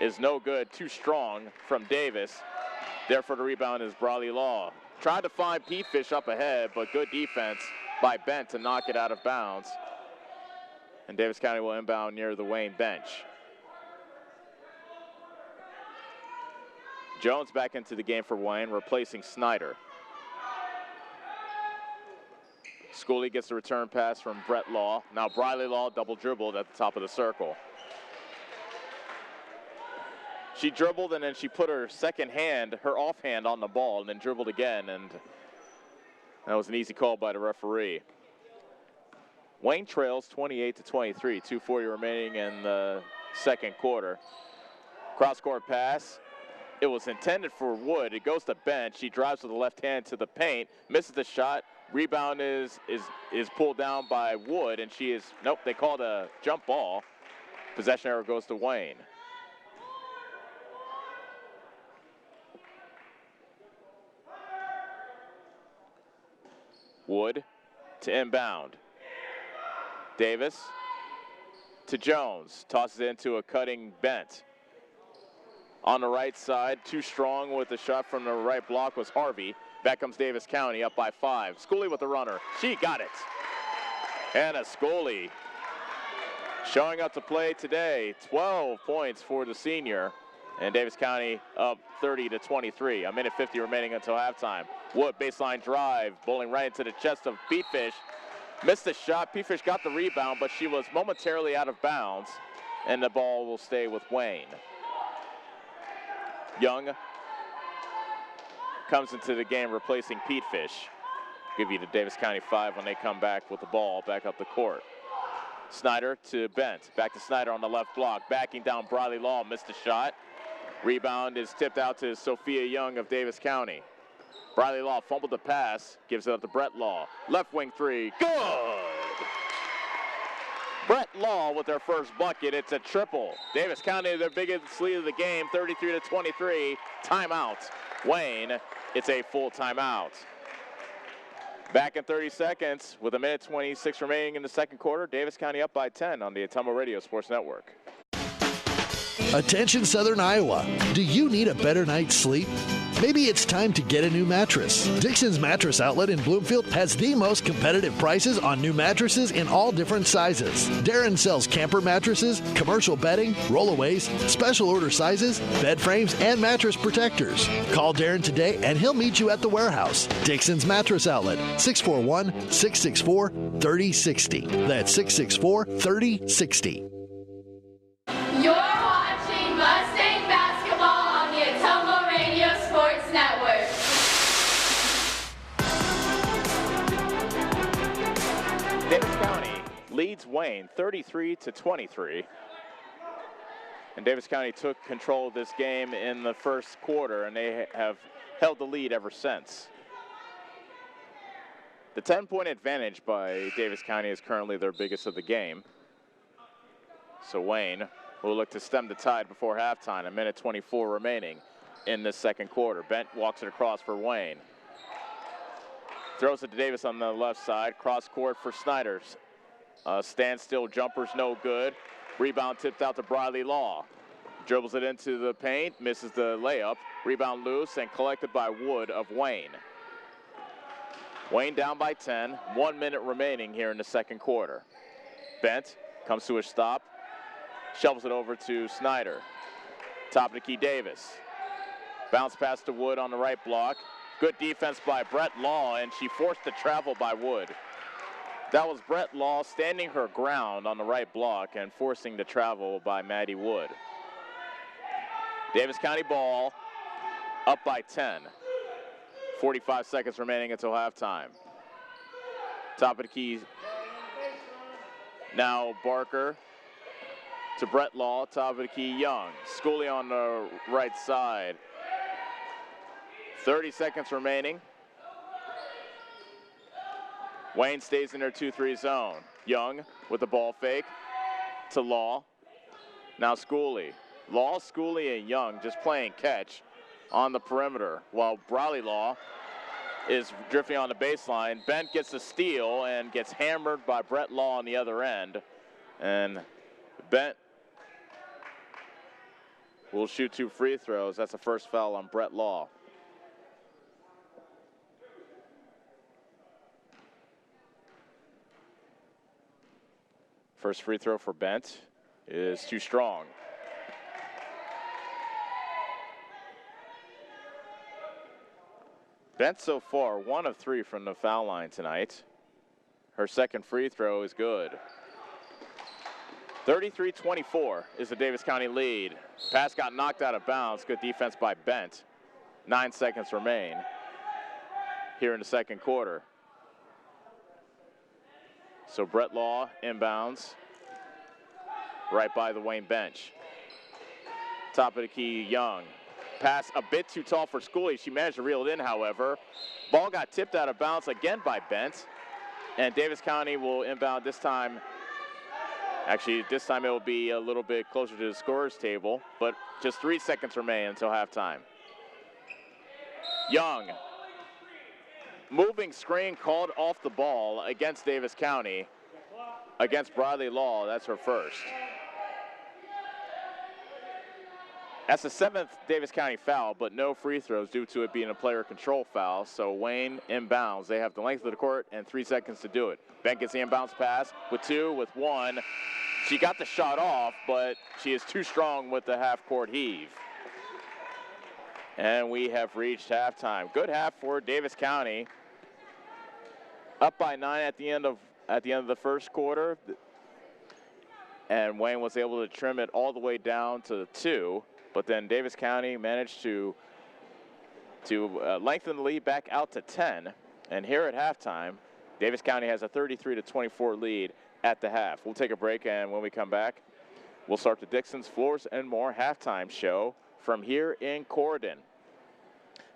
[SPEAKER 2] is no good, too strong from Davis. Therefore, the rebound is Brawley Law. Tried to find Pete Fish up ahead, but good defense by Bent to knock it out of bounds. And Davis County will inbound near the Wayne bench. Jones back into the game for Wayne, replacing Snyder. Schooley gets the return pass from Brett Law. Now Briley Law double dribbled at the top of the circle. She dribbled and then she put her second hand, her offhand on the ball, and then dribbled again, and that was an easy call by the referee. Wayne trails 28-23, 2:40 remaining in the second quarter. Cross-court pass. It was intended for Wood. It goes to Bent. She drives with the left hand to the paint, misses the shot. Rebound is pulled down by Wood, and she is, nope, they called a jump ball. Possession error goes to Wayne. Wood to inbound. Davis to Jones. Tosses it into a cutting Bent. On the right side, too strong with the shot from the right block was Harvey. Back comes Davis County up by 5. Schooley with the runner. She got it. Anna Schooley showing up to play today. 12 points for the senior. And Davis County up 30-23. A minute 50 remaining until halftime. Wood baseline drive, bowling right into the chest of Pete Fish. Missed the shot. Pete Fish got the rebound, but she was momentarily out of bounds. And the ball will stay with Wayne. Young comes into the game replacing Pete Fish. Give you the Davis County 5 when they come back with the ball back up the court. Snyder to Bent. Back to Snyder on the left block. Backing down Briley Law. Missed a shot. Rebound is tipped out to Sophia Young of Davis County. Briley Law fumbled the pass. Gives it up to Brett Law. Left wing three. Good! Brett Law with their first bucket. It's a triple. Davis County, their biggest lead of the game, 33-23. Timeout. Wayne, it's a full timeout. Back in 30 seconds with a minute 26 remaining in the second quarter. Davis County up by 10 on the Atomo Radio Sports Network.
[SPEAKER 1] Attention Southern Iowa, do you need a better night's sleep? Maybe it's time to get a new mattress. Dixon's Mattress Outlet in Bloomfield has the most competitive prices on new mattresses in all different sizes. Darren sells camper mattresses, commercial bedding, rollaways, special order sizes, bed frames, and mattress protectors. Call Darren today and he'll meet you at the warehouse. Dixon's Mattress Outlet, 641-664-3060. That's 664-3060.
[SPEAKER 6] You're watching Mustang basketball on the Atomo Radio Sports Network.
[SPEAKER 2] Davis County leads Wayne 33-23. And Davis County took control of this game in the first quarter, and they have held the lead ever since. The 10-point advantage by Davis County is currently their biggest of the game. So Wayne will look to stem the tide before halftime. A minute 24 remaining in this second quarter. Bent walks it across for Wayne. Throws it to Davis on the left side. Cross court for Snyder's. Standstill jumper's no good. Rebound tipped out to Briley Law. Dribbles it into the paint, misses the layup. Rebound loose and collected by Wood of Wayne. Wayne down by 10. 1 minute remaining here in the second quarter. Bent comes to a stop. Shovels it over to Snyder. Top of the key, Davis. Bounce pass to Wood on the right block. Good defense by Brett Law, and she forced the travel by Wood. That was Brett Law standing her ground on the right block and forcing the travel by Maddie Wood. Davis County ball up by 10. 45 seconds remaining until halftime. Top of the key. Now Barker to Brett Law, top of the key, Young. Schooley on the right side. 30 seconds remaining. Wayne stays in their 2-3 zone. Young with the ball fake to Law. Now Schooley. Law, Schooley, and Young just playing catch on the perimeter, while Briley Law is drifting on the baseline. Bent gets a steal and gets hammered by Brett Law on the other end. And Bent will shoot 2 free throws. That's the first foul on Brett Law. First free throw for Bent is too strong. Bent so far 1 of 3 from the foul line tonight. Her second free throw is good. 33-24 is the Davis County lead. Pass got knocked out of bounds. Good defense by Bent. 9 seconds remain here in the second quarter. So Brett Law inbounds right by the Wayne bench. Top of the key, Young. Pass a bit too tall for Schooley. She managed to reel it in, however. Ball got tipped out of bounds again by Bent. And Davis County will inbound this time. Actually, this time it will be a little bit closer to the scorer's table, but just 3 seconds remain until halftime. Young. Moving screen called off the ball against Davis County. Against Briley Law, that's her first. That's the 7th Davis County foul, but no free throws due to it being a player control foul. So Wayne inbounds. They have the length of the court and 3 seconds to do it. Bent gets the inbounds pass with 2, with 1. She got the shot off, but she is too strong with the half-court heave. And we have reached halftime. Good half for Davis County. Up by 9 at the end of the first quarter. And Wayne was able to trim it all the way down to 2. But then Davis County managed to lengthen the lead back out to 10. And here at halftime, Davis County has a 33-24 lead at the half. We'll take a break, and when we come back, we'll start the Dixon's Floors and More halftime show from here in Corydon.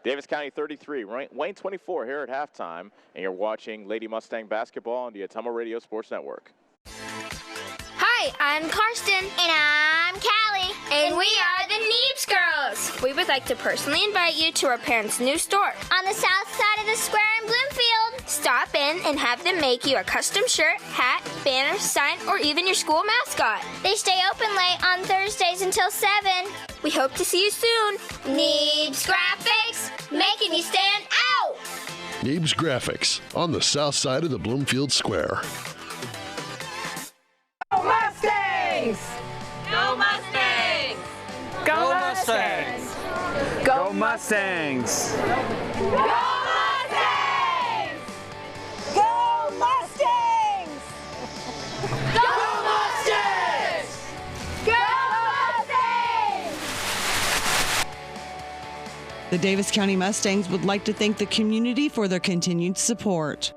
[SPEAKER 2] Davis County 33, Wayne 24 here at halftime, and you're watching Lady Mustang basketball on the Ottumwa Radio Sports Network.
[SPEAKER 17] Hi, I'm Karsten. And I'm Callie. And we are the Neebs Girls. We would like to personally invite you to our parents' new store
[SPEAKER 6] on the south side of the square in Bloomfield.
[SPEAKER 17] Stop in and have them make you a custom shirt, hat, banner, sign, or even your school mascot.
[SPEAKER 6] They stay open late on Thursdays until 7.
[SPEAKER 17] We hope to see you soon.
[SPEAKER 6] Neebs Graphics, making you stand out.
[SPEAKER 1] Neebs Graphics on the south side of the Bloomfield Square.
[SPEAKER 5] Go Mustangs!
[SPEAKER 18] Go Mustangs!
[SPEAKER 5] Go Mustangs! Go Mustangs!
[SPEAKER 18] Go Mustangs!
[SPEAKER 5] Go Mustangs!
[SPEAKER 18] Go Mustangs! Go Mustangs!
[SPEAKER 7] The Davis County Mustangs would like to thank the community for their continued support.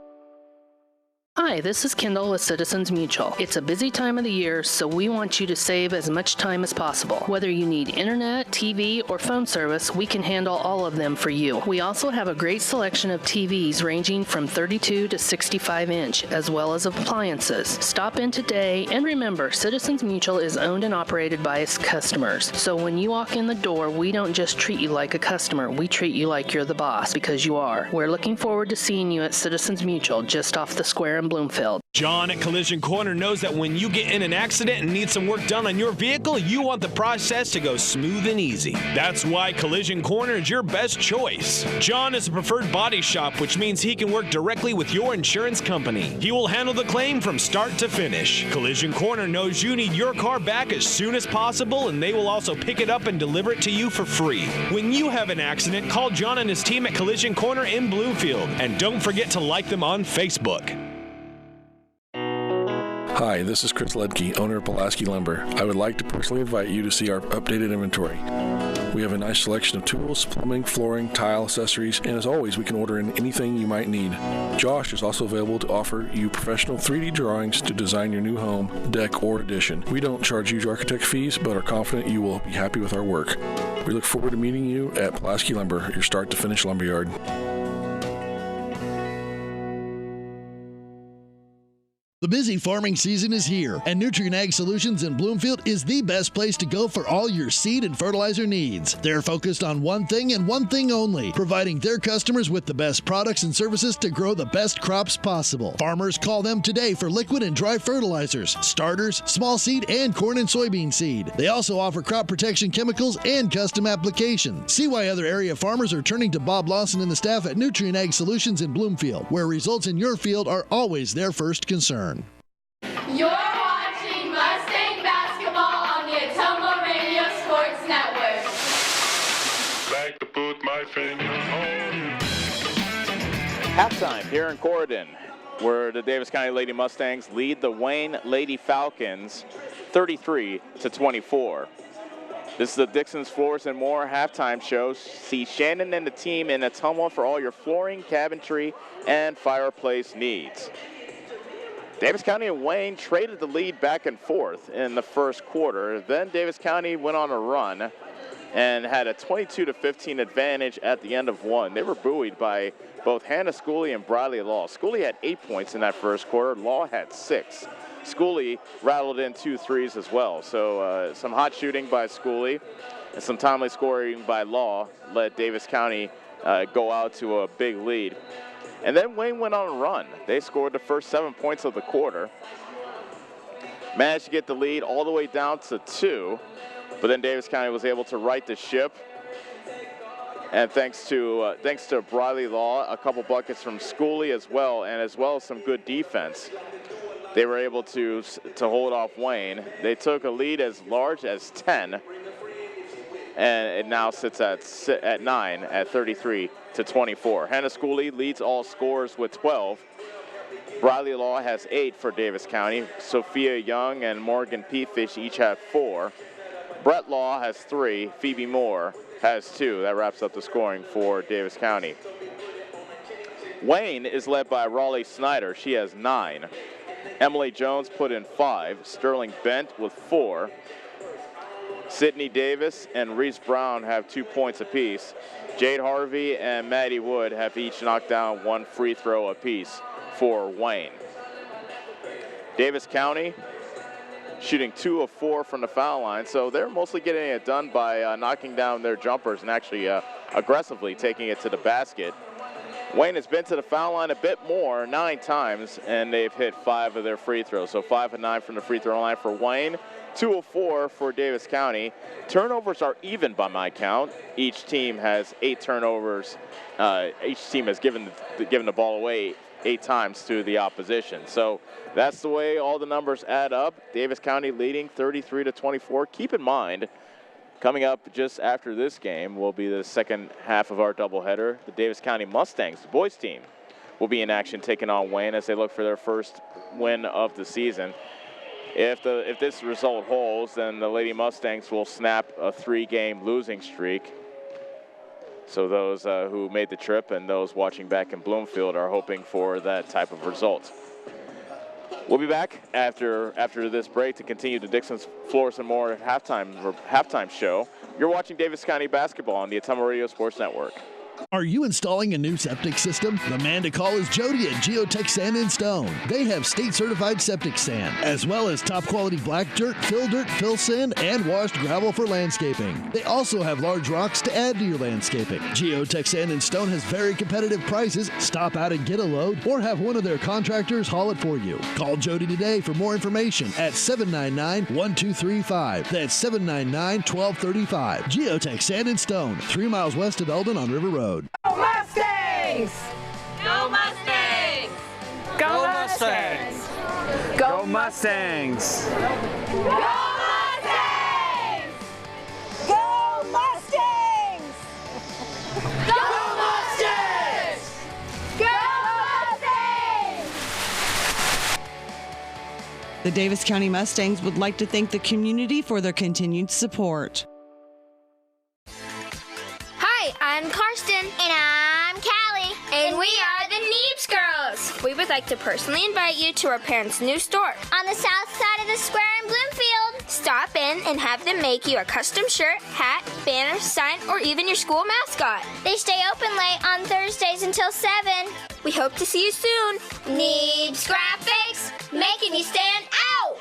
[SPEAKER 9] Hi, this is Kendall with Citizens Mutual. It's a busy time of the year, so we want you to save as much time as possible. Whether you need internet, TV, or phone service, we can handle all of them for you. We also have a great selection of TVs ranging from 32 to 65 inch, as well as appliances. Stop in today, and remember, Citizens Mutual is owned and operated by its customers. So when you walk in the door, we don't just treat you like a customer, we treat you like you're the boss, because you are. We're looking forward to seeing you at Citizens Mutual, just off the square in Bloomfield.
[SPEAKER 13] John at Collision Corner knows that when you get in an accident and need some work done on your vehicle, you want the process to go smooth and easy. That's why Collision Corner is your best choice. John is a preferred body shop, which means he can work directly with your insurance company. He will handle the claim from start to finish. Collision Corner knows you need your car back as soon as possible, and they will also pick it up and deliver it to you for free. When you have an accident, call John and his team at Collision Corner in Bloomfield, and don't forget to like them on Facebook.
[SPEAKER 8] Hi, this is Chris Ledke, owner of Pulaski Lumber. I would like to personally invite you to see our updated inventory. We have a nice selection of tools, plumbing, flooring, tile, accessories, and as always, we can order in anything you might need. Josh is also available to offer you professional 3D drawings to design your new home, deck, or addition. We don't charge huge architect fees, but are confident you will be happy with our work. We look forward to meeting you at Pulaski Lumber, your start-to-finish lumberyard.
[SPEAKER 1] The busy farming season is here, and Nutrient Ag Solutions in Bloomfield is the best place to go for all your seed and fertilizer needs. They're focused on one thing and one thing only, providing their customers with the best products and services to grow the best crops possible. Farmers call them today for liquid and dry fertilizers, starters, small seed, and corn and soybean seed. They also offer crop protection chemicals and custom applications. See why other area farmers are turning to Bob Lawson and the staff at Nutrient Ag Solutions in Bloomfield, where results in your field are always their first concern.
[SPEAKER 6] You're watching Mustang basketball on the Ottumwa Radio Sports Network.
[SPEAKER 19] Like to put my finger on.
[SPEAKER 2] Halftime here in Corydon, where the Davis County Lady Mustangs lead the Wayne Lady Falcons 33-24. This is the Dixon's Floors and More halftime show. See Shannon and the team in Ottumwa for all your flooring, cabinetry, and fireplace needs. Davis County and Wayne traded the lead back and forth in the first quarter. Then Davis County went on a run and had a 22-15 advantage at the end of one. They were buoyed by both Hannah Schooley and Bradley Law. Schooley had 8 points in that first quarter. Law had 6. Schooley rattled in 2 threes as well. So some hot shooting by Schooley and some timely scoring by Law let Davis County go out to a big lead. And then Wayne went on a run. They scored the first 7 points of the quarter. Managed to get the lead all the way down to 2. But then Davis County was able to right the ship. And thanks to Briley Law, a couple buckets from Schooley as well as some good defense, they were able to hold off Wayne. They took a lead as large as 10. And it now sits at 9 at 33-24. Hannah Schooley leads all scorers with 12. Briley Law has 8 for Davis County. Sophia Young and Morgan Peafish each have 4. Brett Law has 3. Phoebe Moore has 2. That wraps up the scoring for Davis County. Wayne is led by Raleigh Snyder. She has 9. Emily Jones put in 5. Sterling Bent with 4. Sydney Davis and Reese Brown have 2 points apiece. Jade Harvey and Maddie Wood have each knocked down 1 free throw apiece for Wayne. Davis County shooting 2 of 4 from the foul line, so they're mostly getting it done by knocking down their jumpers and actually aggressively taking it to the basket. Wayne has been to the foul line a bit more, 9 times, and they've hit 5 of their free throws. So 5 of 9 from the free throw line for Wayne, 2 of 4 for Davis County. Turnovers are even by my count. Each team has 8 turnovers. Each team has given the ball away 8 times to the opposition. So that's the way all the numbers add up. Davis County leading 33-24. Keep in mind, coming up just after this game will be the second half of our doubleheader. The Davis County Mustangs, the boys team, will be in action taking on Wayne as they look for their first win of the season. If this result holds, then the Lady Mustangs will snap a 3-game losing streak. So those who made the trip and those watching back in Bloomfield are hoping for that type of result. We'll be back after this break to continue the Dixon's Floors and More halftime show. You're watching Davis County basketball on the Ottumwa Radio Sports Network.
[SPEAKER 1] Are you installing a new septic system? The man to call is Jody at Geotech Sand and Stone. They have state-certified septic sand, as well as top-quality black dirt, fill sand, and washed gravel for landscaping. They also have large rocks to add to your landscaping. Geotech Sand and Stone has very competitive prices. Stop out and get a load, or have one of their contractors haul it for you. Call Jody today for more information at 799-1235. That's 799-1235. Geotech Sand and Stone, 3 miles west of Eldon on River Road.
[SPEAKER 5] Go Mustangs!
[SPEAKER 18] Go Mustangs!
[SPEAKER 5] Go Mustangs! Go Mustangs! Go Mustangs! Go Mustangs!
[SPEAKER 18] Go Mustangs! Go Mustangs!
[SPEAKER 7] The Davis County Mustangs would like to thank the community for their continued support.
[SPEAKER 17] Hi, I'm Karsten. And I'm Callie. And we are the Neebs Girls. We would like to personally invite you to our parents' new store on the south side of the square in Bloomfield. Stop in and have them make you a custom shirt, hat, banner, sign, or even your school mascot. They stay open late on Thursdays until 7. We hope to see you soon. Neebs Graphics, making you stand out.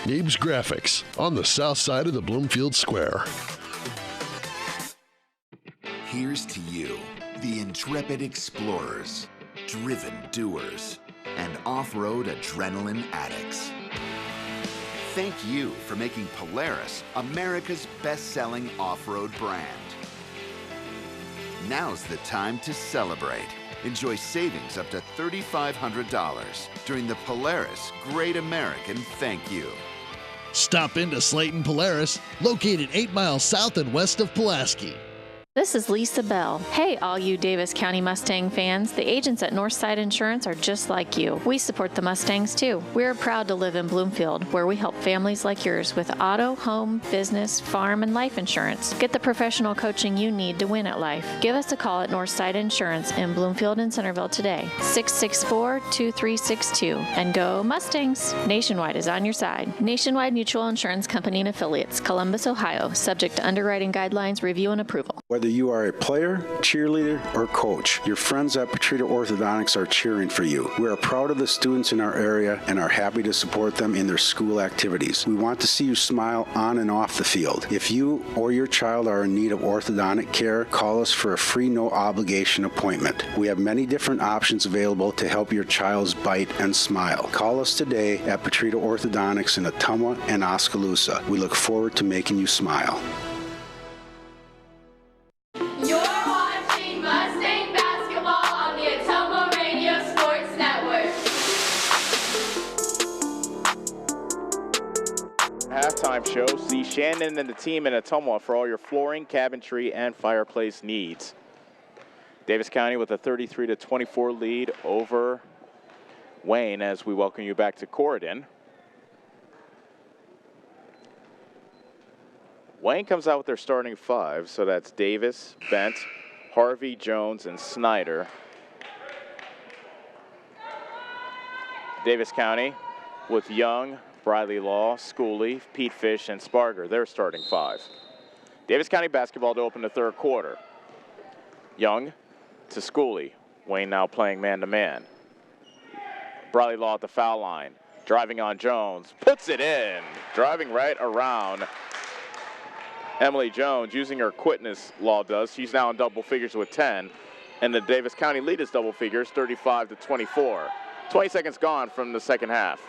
[SPEAKER 1] Neebs Graphics on the south side of the Bloomfield Square.
[SPEAKER 11] Here's to you, the intrepid explorers, driven doers, and off-road adrenaline addicts. Thank you for making Polaris America's best-selling off-road brand. Now's the time to celebrate. Enjoy savings up to $3,500 during the Polaris Great American Thank You.
[SPEAKER 1] Stop into Slayton Polaris, located 8 miles south and west of Pulaski.
[SPEAKER 16] This is Lisa Bell. Hey, all you Davis County Mustang fans. The agents at Northside Insurance are just like you. We support the Mustangs too. We're proud to live in Bloomfield, where we help families like yours with auto, home, business, farm, and life insurance. Get the professional coaching you need to win at life. Give us a call at Northside Insurance in Bloomfield and Centerville today, 664-2362. And go Mustangs! Nationwide is on your side. Nationwide Mutual Insurance Company and Affiliates, Columbus, Ohio, subject to underwriting guidelines, review, and approval.
[SPEAKER 14] Whether you are a player, cheerleader, or coach, your friends at Petrita Orthodontics are cheering for you. We are proud of the students in our area and are happy to support them in their school activities. We want to see you smile on and off the field. If you or your child are in need of orthodontic care, call us for a free no-obligation appointment. We have many different options available to help your child's bite and smile. Call us today at Petrita Orthodontics in Ottumwa and Oskaloosa. We look forward to making you smile.
[SPEAKER 6] You're watching Mustang basketball on the Ottumwa Radio Sports Network.
[SPEAKER 2] Halftime show. See Shannon and the team in Ottumwa for all your flooring, cabinetry, and fireplace needs. Davis County with a 33-24 lead over Wayne as we welcome you back to Corydon. Wayne comes out with their starting 5, so that's Davis, Bent, Harvey, Jones, and Snyder. Davis County with Young, Briley Law, Schooley, Pete Fish, and Sparger. They're starting 5. Davis County basketball to open the third quarter. Young to Schooley. Wayne now playing man-to-man. Briley Law at the foul line. Driving on Jones. Puts it in. Driving right around Emily Jones, using her quickness, Law does. She's now in double figures with 10. And the Davis County lead is double figures, 35-24. 20 seconds gone from the second half.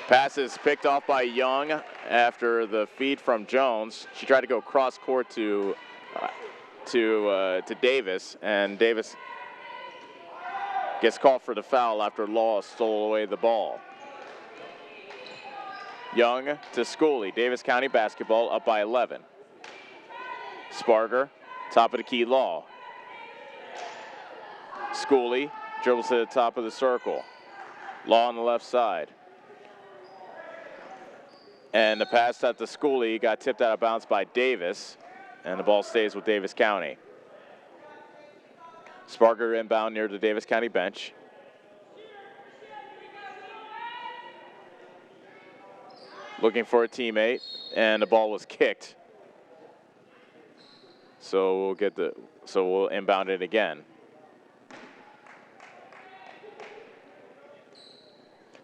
[SPEAKER 2] Pass is picked off by Young after the feed from Jones. She tried to go cross court to Davis, and Davis gets called for the foul after Law stole away the ball. Young to Schooley. Davis County basketball up by 11. Sparger, top of the key, Law. Schooley dribbles to the top of the circle. Law on the left side. And the pass at the Schooley got tipped out of bounds by Davis, and the ball stays with Davis County. Sparger inbound near the Davis County bench. Looking for a teammate, and the ball was kicked. So we'll inbound it again.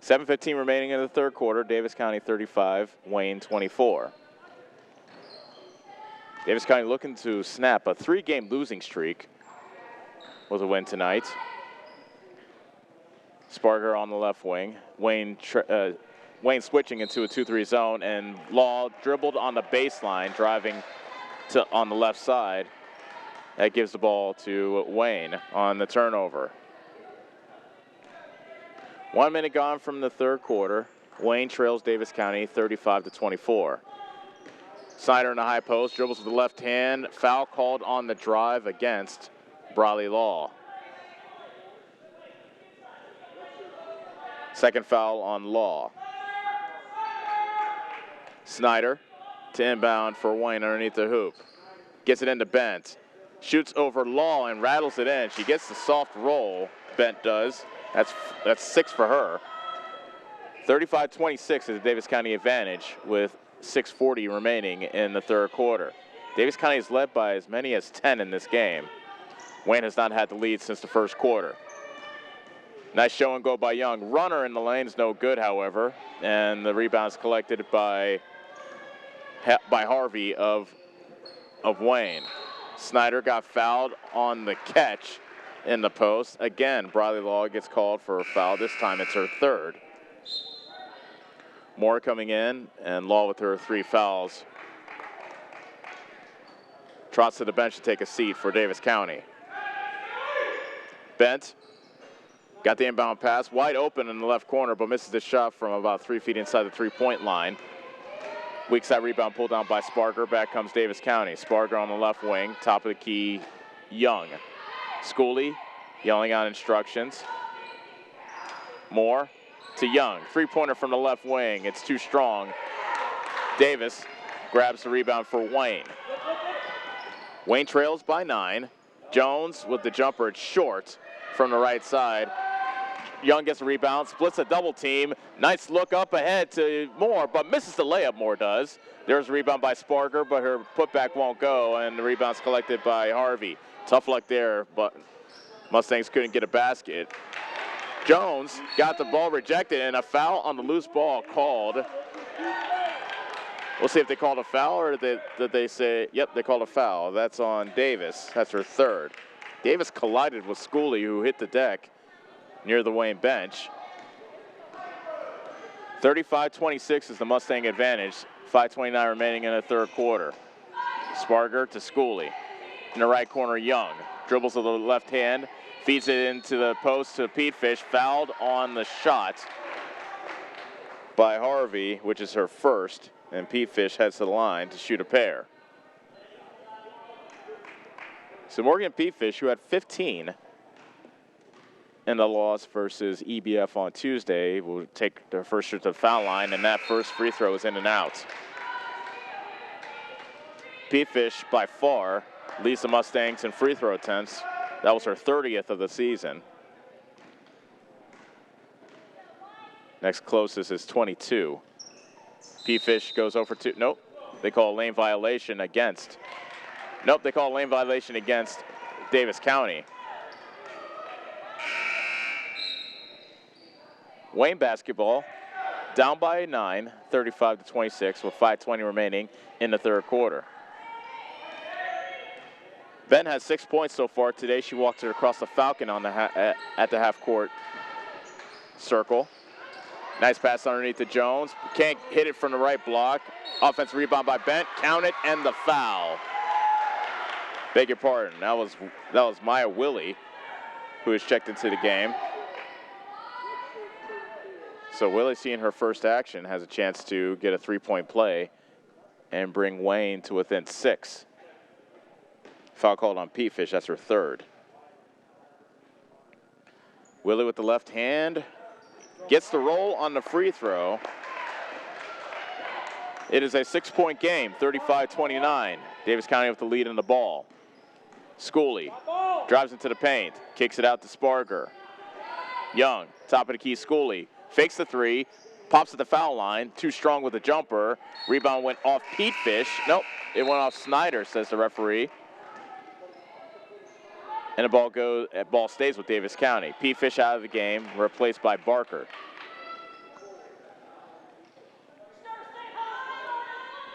[SPEAKER 2] 7:15 remaining in the third quarter. Davis County 35, Wayne 24. Davis County looking to snap a 3-game losing streak with a win tonight. Sparger on the left wing. Wayne switching into a 2-3 zone, and Law dribbled on the baseline, driving on the left side. That gives the ball to Wayne on the turnover. 1 minute gone from the third quarter. Wayne trails Davis County 35-24. Snyder in the high post, dribbles with the left hand. Foul called on the drive against Briley Law. Second foul on Law. Snyder to inbound for Wayne underneath the hoop. Gets it into Bent. Shoots over Law and rattles it in. She gets the soft roll, Bent does. That's 6 for her. 35-26 is the Davis County advantage with 6:40 remaining in the third quarter. Davis County is led by as many as 10 in this game. Wayne has not had the lead since the first quarter. Nice show and go by Young. Runner in the lane's no good, however, and the rebound's collected by Harvey of Wayne. Snyder got fouled on the catch in the post. Again, Briley Law gets called for a foul. This time it's her third. Moore coming in, and Law with her 3 fouls. Trots to the bench to take a seat for Davis County. Bent got the inbound pass, wide open in the left corner, but misses the shot from about 3 feet inside the 3-point line. Weak side rebound pulled down by Sparger. Back comes Davis County. Sparger on the left wing, top of the key, Young. Schooley yelling out instructions. Moore to Young. 3-pointer from the left wing. It's too strong. Davis grabs the rebound for Wayne. Wayne trails by 9. Jones with the jumper. It's short from the right side. Young gets a rebound, splits a double team. Nice look up ahead to Moore, but misses the layup. Moore does. There's a rebound by Sparger, but her putback won't go, and the rebound's collected by Harvey. Tough luck there, but Mustangs couldn't get a basket. Jones got the ball rejected, and a foul on the loose ball called. We'll see if they called a foul, or did they say, yep, they called a foul. That's on Davis. That's her third. Davis collided with Schooley, who hit the deck near the Wayne bench. 35-26 is the Mustang advantage. 5:29 remaining in the third quarter. Sparger to Schooley. In the right corner, Young. Dribbles with the left hand. Feeds it into the post to Pete Fish. Fouled on the shot by Harvey, which is her first. And Pete Fish heads to the line to shoot a pair. So Morgan Pete Fish, who had 15 in the loss versus EBF on Tuesday, will take their first trip to the foul line, and that first free throw is in and out. Pete Fish, by far, leads the Mustangs in free throw attempts. That was her 30th of the season. Next closest is 22. P-Fish goes over 2. Nope. They call a lane violation against. Nope, they call a lane violation against Davis County. Wayne basketball down by 9, 35-26, with 5:20 remaining in the third quarter. Ben has 6 points so far today. She walked it across the Falcon on the at the half-court circle. Nice pass underneath to Jones. Can't hit it from the right block. Offensive rebound by Bent. Count it, and the foul. Beg your pardon. That was Maya Willie who has checked into the game. So Willie, seeing her first action, has a chance to get a three-point play and bring Wayne to within 6. Foul called on P-Fish. That's her third. Willie with the left hand. Gets the roll on the free throw. It is a 6-point game, 35-29. Davis County with the lead in the ball. Schooley drives into the paint, kicks it out to Sparger. Young, top of the key, Schooley. Fakes the three, pops at the foul line, too strong with the jumper. Rebound went off Pete Fish. Nope, it went off Snyder, says the referee. And the ball stays with Davis County. Pete Fish out of the game, replaced by Barker.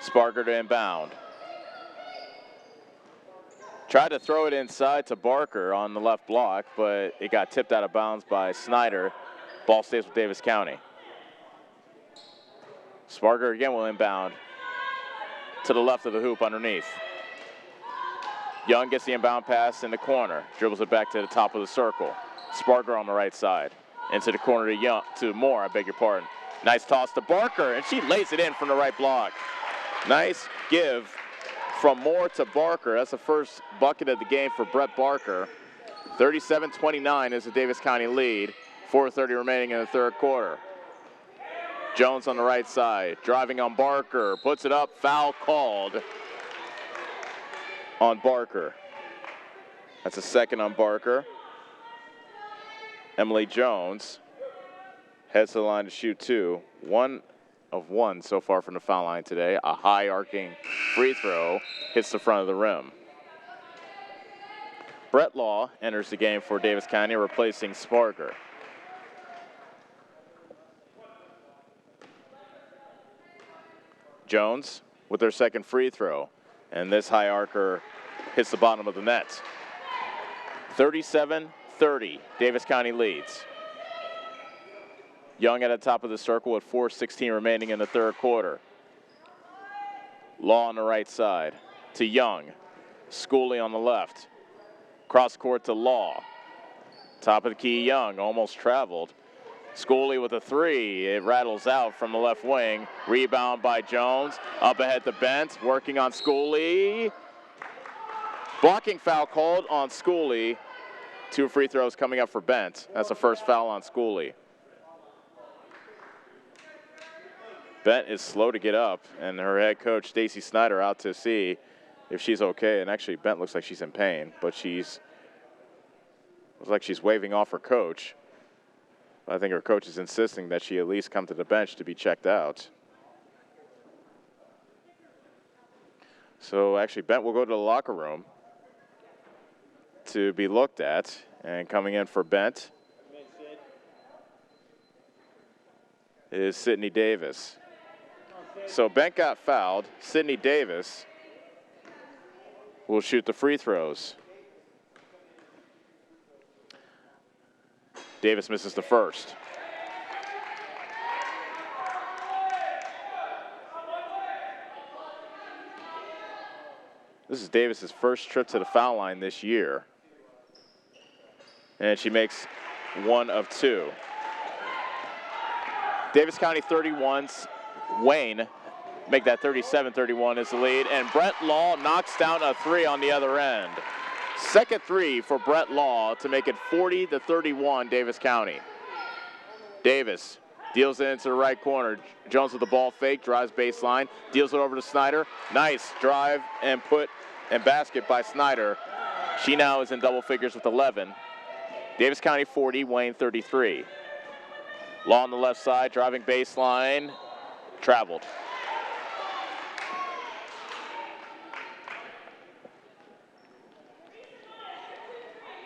[SPEAKER 2] Sparger to inbound. Tried to throw it inside to Barker on the left block, but it got tipped out of bounds by Snyder. Ball stays with Davis County. Sparger again will inbound to the left of the hoop underneath. Young gets the inbound pass in the corner, dribbles it back to the top of the circle. Sparger on the right side. Into the corner to Moore, I beg your pardon. Nice toss to Barker, and she lays it in from the right block. Nice give from Moore to Barker. That's the first bucket of the game for Brett Barker. 37-29 is the Davis County lead. 4:30 remaining in the third quarter. Jones on the right side, driving on Barker, puts it up, foul called on Barker. That's a second on Barker. Emily Jones heads to the line to shoot 2. 1 of 1 so far from the foul line today. A high arcing free throw hits the front of the rim. Brett Law enters the game for Davis County, replacing Sparger. Jones with their second free throw, and this high arcer hits the bottom of the net. 37-30, Davis County leads. Young at the top of the circle with 4:16 remaining in the third quarter. Law on the right side to Young. Schooley on the left. Cross court to Law. Top of the key, Young almost traveled. Schooley with a three. It rattles out from the left wing. Rebound by Jones. Up ahead to Bent. Working on Schooley. Blocking foul called on Schooley. 2 free throws coming up for Bent. That's the first foul on Schooley. Bent is slow to get up, and her head coach, Stacy Snyder, out to see if she's okay. And actually, Bent looks like she's in pain, but looks like she's waving off her coach. I think her coach is insisting that she at least come to the bench to be checked out. So actually, Bent will go to the locker room to be looked at. And coming in for Bent is Sydney Davis. So Bent got fouled. Sydney Davis will shoot the free throws. Davis misses the first. This is Davis's first trip to the foul line this year. And she makes 1 of 2. Davis County 31, Wayne make that 37-31 is the lead. And Brett Law knocks down a 3 on the other end. Second 3 for Brett Law to make it 40-31 Davis County. Davis deals it into the right corner. Jones with the ball fake, drives baseline, deals it over to Snyder. Nice drive and basket by Snyder. She now is in double figures with 11. Davis County 40, Wayne 33. Law on the left side, driving baseline, traveled.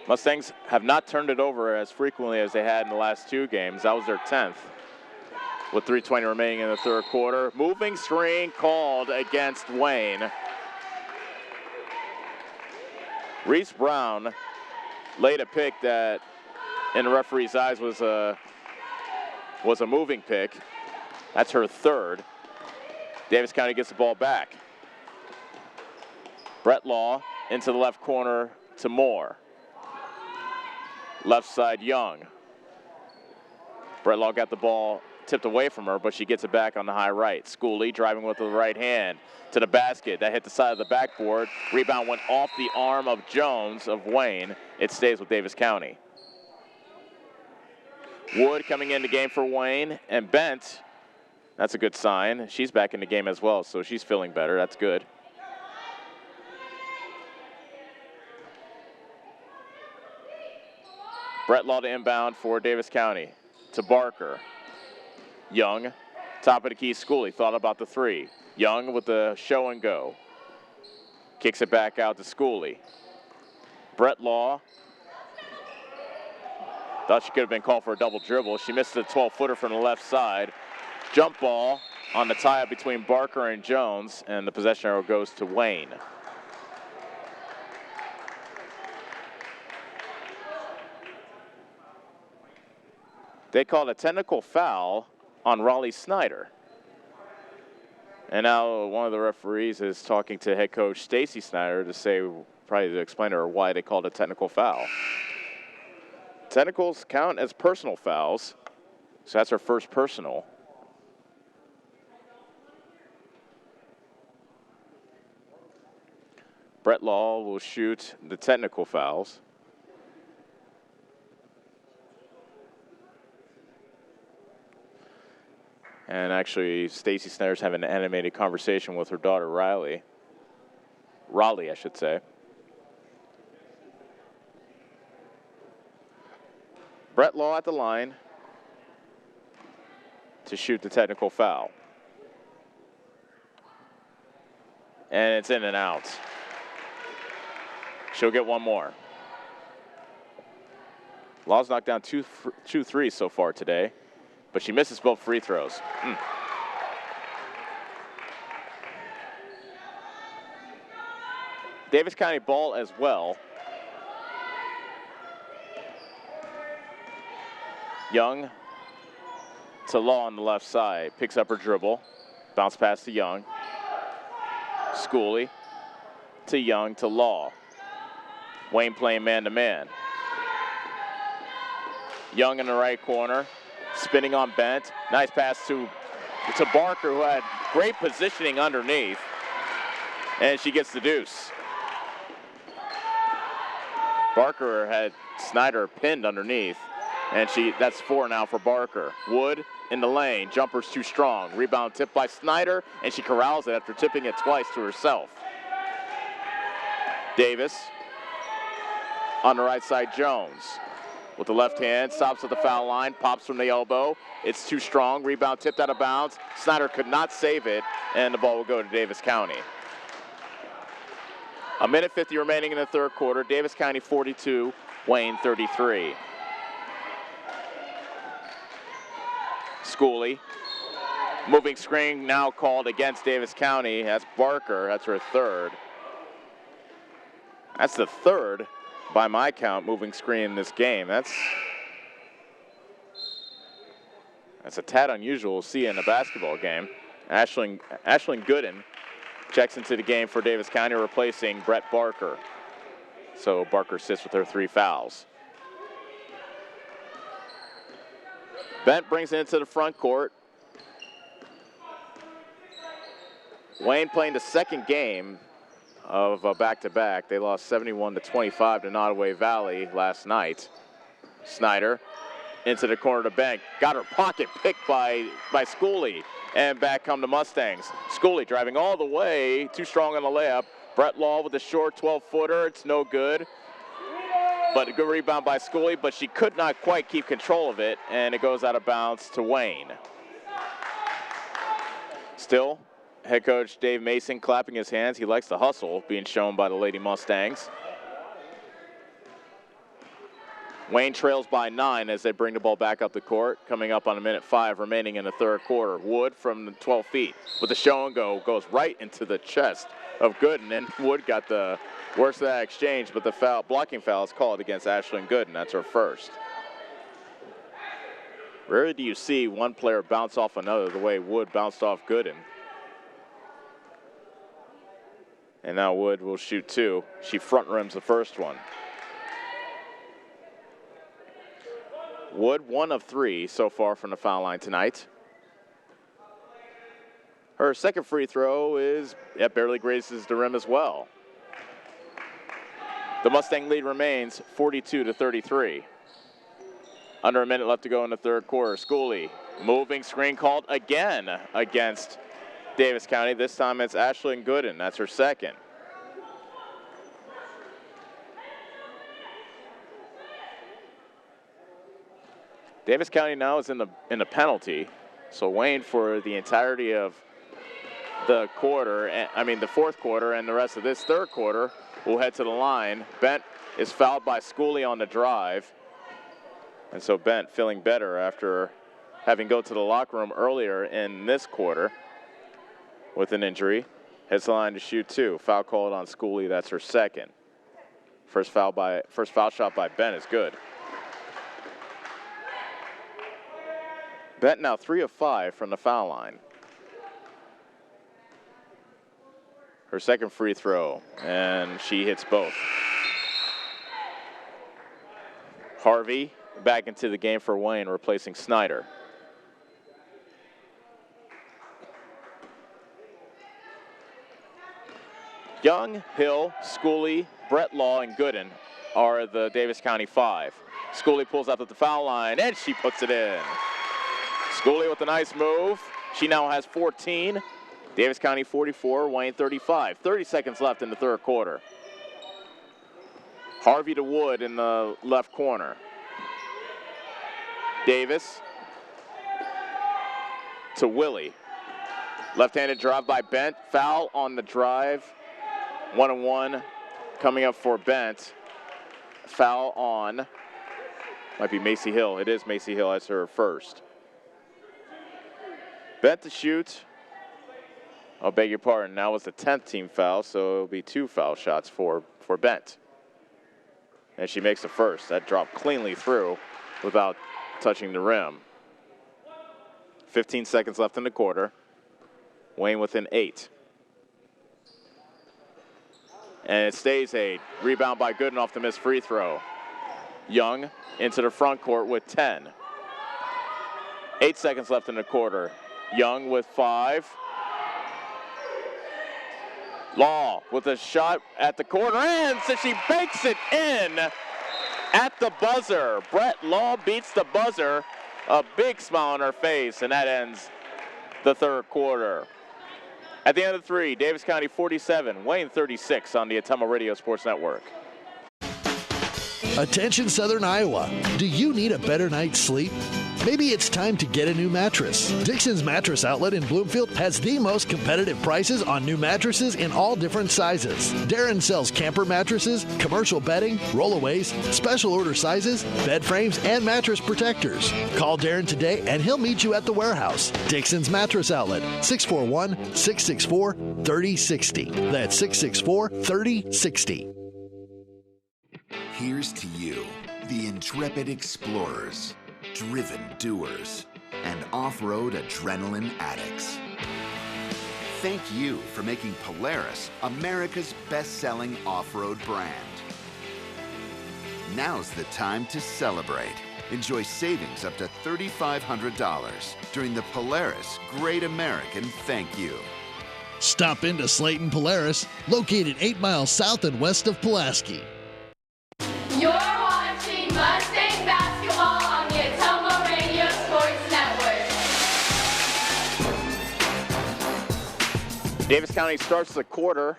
[SPEAKER 2] Mustangs have not turned it over as frequently as they had in the last 2 games. That was their 10th. With 3:20 remaining in the third quarter. Moving screen called against Wayne. Reese Brown laid a pick that, in the referee's eyes, was a moving pick. That's her 3rd. Davis County gets the ball back. Brett Law into the left corner to Moore. Left side, Young. Brett Law got the ball tipped away from her, but she gets it back on the high right. Schooley driving with the right hand to the basket. That hit the side of the backboard. Rebound went off the arm of Jones of Wayne. It stays with Davis County. Wood coming in the game for Wayne, and Bent, that's a good sign. She's back in the game as well, so she's feeling better. That's good. Brett Law to inbound for Davis County. To Barker. Young, top of the key, Schooley thought about the 3. Young with the show and go. Kicks it back out to Schooley. Brett Law. Thought she could have been called for a double dribble. She missed a 12-footer from the left side. Jump ball on the tie-up between Barker and Jones, and the possession arrow goes to Wayne. They called a technical foul on Raleigh Snyder. And now one of the referees is talking to head coach Stacy Snyder to say, probably to explain to her why they called a technical foul. Technicals count as personal fouls, so that's her first personal. Brett Law will shoot the technical fouls. And actually, Stacy Snyder's having an animated conversation with her daughter, Raleigh, I should say. Brett Law at the line to shoot the technical foul. And it's in and out. She'll get one more. Law's knocked down two threes so far today, but she misses both free throws. Davis County ball as well. Young to Law on the left side. Picks up her dribble. Bounce pass to Young. Schooley to Young to Law. Wayne playing man-to-man. Young in the right corner. Spinning on Bent. Nice pass to Barker, who had great positioning underneath. And she gets the deuce. Barker had Snyder pinned underneath. And that's 4 now for Barker. Wood in the lane. Jumper's too strong. Rebound tipped by Snyder, and she corrals it after tipping it twice to herself. Davis on the right side, Jones. With the left hand, stops at the foul line, pops from the elbow. It's too strong. Rebound tipped out of bounds. Snyder could not save it, and the ball will go to Davis County. 1:50 remaining in the third quarter. Davis County 42, Wayne 33. Schooley. Moving screen now called against Davis County. That's Barker. That's her third. That's the third, by my count, moving screen in this game. That's a tad unusual to see in a basketball game. Ashlyn Gooden checks into the game for Davis County, replacing Brett Barker. So Barker sits with her 3 fouls. Bent brings it into the front court. Wayne playing the second game of a back-to-back. They lost 71-25 to Nottoway Valley last night. Snyder into the corner to Bent. Got her pocket picked by Schooley. And back come the Mustangs. Schooley driving all the way. Too strong on the layup. Brett Law with a short 12-footer. It's no good. But a good rebound by Schooley, but she could not quite keep control of it, and it goes out of bounds to Wayne. Still, head coach Dave Mason clapping his hands. He likes the hustle being shown by the Lady Mustangs. Wayne trails by 9 as they bring the ball back up the court, coming up on 1:05 remaining in the third quarter. Wood from the 12 feet with the show and go goes right into the chest of Gooden, and Wood got the worst of that exchange, but the blocking foul is called against Ashlyn Gooden. That's her first. Rarely do you see one player bounce off another the way Wood bounced off Gooden. And now Wood will shoot 2. She front rims the first one. Wood 1 of 3 so far from the foul line tonight. Her second free throw barely grazes the rim as well. The Mustang lead remains 42-33. Under a minute left to go in the third quarter. Schooley, moving screen called again against Davis County. This time it's Ashlyn Gooden. That's her second. Davis County now is in the penalty. So Wayne, for the entirety of the fourth quarter and the rest of this third quarter, will head to the line. Bent is fouled by Schooley on the drive. And so Bent, feeling better after having go to the locker room earlier in this quarter with an injury, heads to the line to shoot 2. Foul called on Schooley. That's her second. First foul shot by Bent is good. Bent now 3 of 5 from the foul line. Her second free throw, and she hits both. Harvey back into the game for Wayne, replacing Snyder. Young, Hill, Schooley, Brett Law, and Gooden are the Davis County 5. Schooley pulls up at the foul line, and she puts it in. Schooley with a nice move. She now has 14. Davis County 44, Wayne 35. 30 seconds left in the third quarter. Harvey to Wood in the left corner. Davis to Willie. Left-handed drive by Bent. Foul on the drive. 1-on-1 coming up for Bent. Foul on, might be Macy Hill. It is Macy Hill as her first. Bent to shoot. I'll beg your pardon. Now was the 10th team foul, so it'll be 2 foul shots for Bent. And she makes the first. That dropped cleanly through without touching the rim. 15 seconds left in the quarter. Wayne within 8. And it stays 8. Rebound by Gooden off the missed free throw. Young into the front court with 10. 8 seconds left in the quarter. Young with 5. Law with a shot at the corner, and so she bakes it in at the buzzer. Brett Law beats the buzzer. A big smile on her face, and that ends the third quarter. At the end of 3, Davis County 47, Wayne 36 on the Ottumwa Radio Sports Network.
[SPEAKER 1] Attention Southern Iowa, do you need a better night's sleep? Maybe it's time to get a new mattress. Dixon's Mattress Outlet in Bloomfield has the most competitive prices on new mattresses in all different sizes. Darren sells camper mattresses, commercial bedding, rollaways, special order sizes, bed frames, and mattress protectors. Call Darren today and he'll meet you at the warehouse. Dixon's Mattress Outlet, 641-664-3060. That's 664-3060.
[SPEAKER 11] Here's to you, the intrepid explorers, driven doers, and off-road adrenaline addicts. Thank you for making Polaris America's best-selling off-road brand. Now's the time to celebrate. Enjoy savings up to $3,500 during the Polaris Great American Thank You.
[SPEAKER 1] Stop into Slayton Polaris, located 8 miles south and west of Pulaski.
[SPEAKER 6] You're watching Mustang basketball on the Ottumwa Radio Sports Network.
[SPEAKER 2] Davis County starts the quarter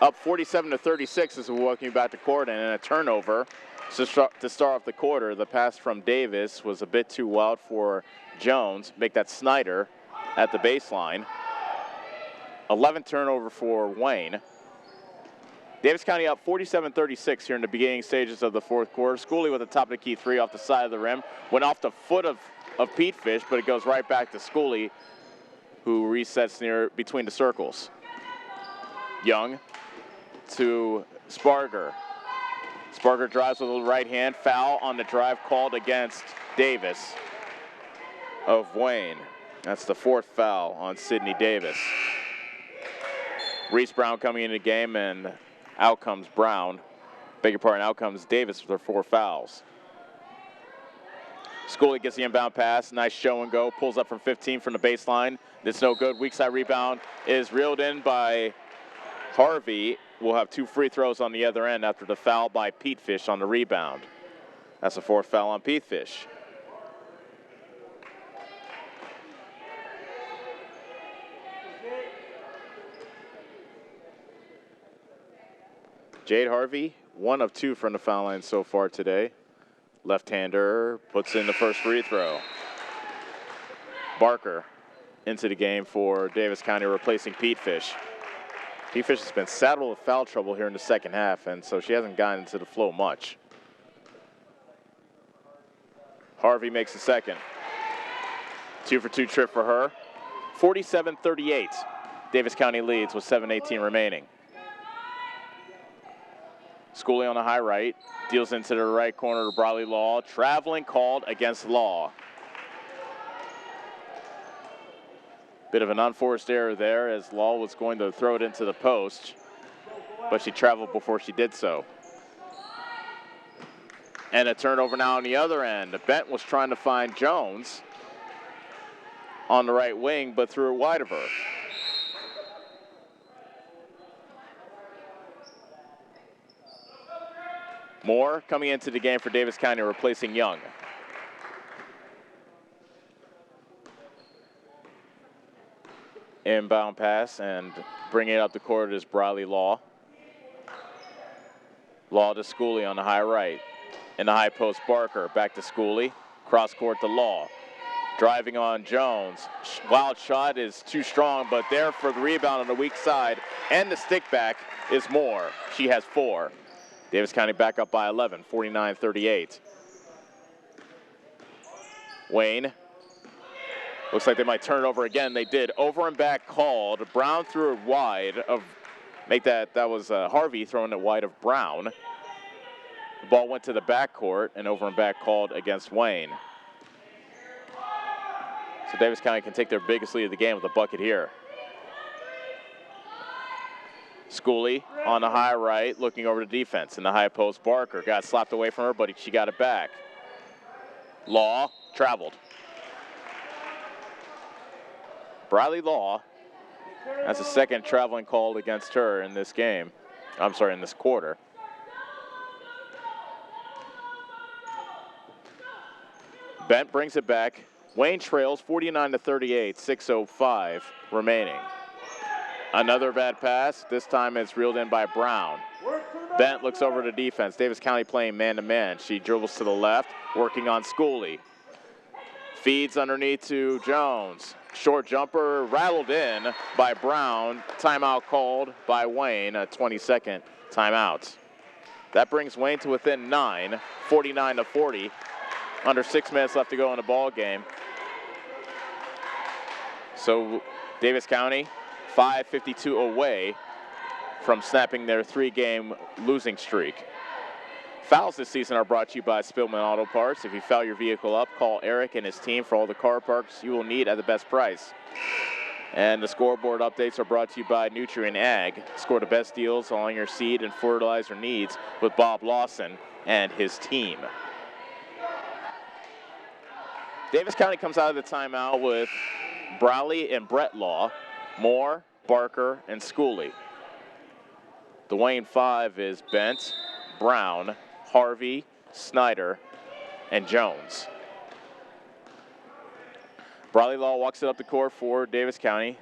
[SPEAKER 2] Up 47-36 as we welcome you back to court, and a turnover to start off the quarter. The pass from Davis was a bit too wild for Jones. Make that Snyder at the baseline. 11th turnover for Wayne. Davis County up 47-36 here in the beginning stages of the fourth quarter. Schooley with a top of the key three off the side of the rim. Went off the foot of Pete Fish, but it goes right back to Schooley, who resets near between the circles. Young to Sparger. Sparger drives with a right hand. Foul on the drive called against Davis of Wayne. That's the fourth foul on Sidney Davis. Reese Brown coming into the game, and out comes Brown. Beg your pardon, out comes Davis with their 4 fouls. Schooley gets the inbound pass. Nice show and go. Pulls up from 15 from the baseline. That's no good. Weak side rebound is reeled in by Harvey. Will have 2 free throws on the other end after the foul by Pete Fish on the rebound. That's the 4th foul on Pete Fish. Jade Harvey, 1 of 2 from the foul line so far today. Left-hander puts in the first free throw. Barker into the game for Davis County, replacing Pete Fish. Pete Fish has been saddled with foul trouble here in the second half, and so she hasn't gotten into the flow much. Harvey makes the second. 2-for-2 trip for her. 47-38. Davis County leads with 7:18 remaining. Schooley on the high right, deals into the right corner to Bradley Law. Traveling called against Law. Bit of an unforced error there as Law was going to throw it into the post, but she traveled before she did so. And a turnover now on the other end. Bent was trying to find Jones on the right wing, but threw it wide of her. Moore coming into the game for Davis County, replacing Young. Inbound pass, and bringing it up the court is Bradley Law. Law to Schooley on the high right. In the high post, Barker back to Schooley. Cross court to Law. Driving on Jones. Wild shot is too strong, but there for the rebound on the weak side and the stick back is Moore. She has 4. Davis County back up by 11, 49-38. Wayne. Looks like they might turn it over again. They did. Over and back called. Brown threw it wide of, that was Harvey throwing it wide of Brown. The ball went to the backcourt, and over and back called against Wayne. So Davis County can take their biggest lead of the game with a bucket here. Schooley on the high right, looking over the defense. In the high post, Barker got slapped away from her, but she got it back. Law traveled. Bradley Law, that's the second traveling called against her in this game. I'm sorry, in this quarter. Bent brings it back. Wayne trails 49-38, 6:05 remaining. Another bad pass. This time it's reeled in by Brown. Bent looks over to defense. Davis County playing man-to-man. She dribbles to the left, working on Schooley. Feeds underneath to Jones. Short jumper rattled in by Brown. Timeout called by Wayne, a 20-second timeout. That brings Wayne to within 9, 49-40. Under 6 minutes left to go in the ball game. So Davis County 5:52 away from snapping their 3-game losing streak. Fouls this season are brought to you by Spillman Auto Parts. If you foul your vehicle up, call Eric and his team for all the car parts you will need at the best price. And the scoreboard updates are brought to you by Nutrient Ag. Score the best deals on your seed and fertilizer needs with Bob Lawson and his team. Davis County comes out of the timeout with Browley and Brett Law, Moore, Barker, and Schooley. The Wayne 5 is Bent, Brown, Harvey, Snyder, and Jones. Bradley Law walks it up the court for Davis County.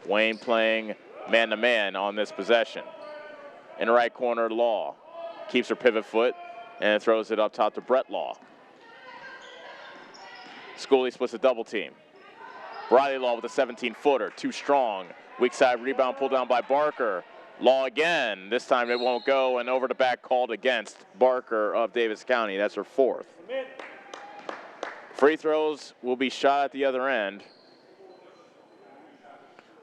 [SPEAKER 2] Wayne playing man-to-man on this possession. In the right corner, Law keeps her pivot foot and throws it up top to Brett Law. Schooley splits a double team. Riley Law with a 17-footer, too strong. Weak side rebound pulled down by Barker. Law again. This time it won't go, and over the back called against Barker of Davis County. That's her fourth. Free throws will be shot at the other end.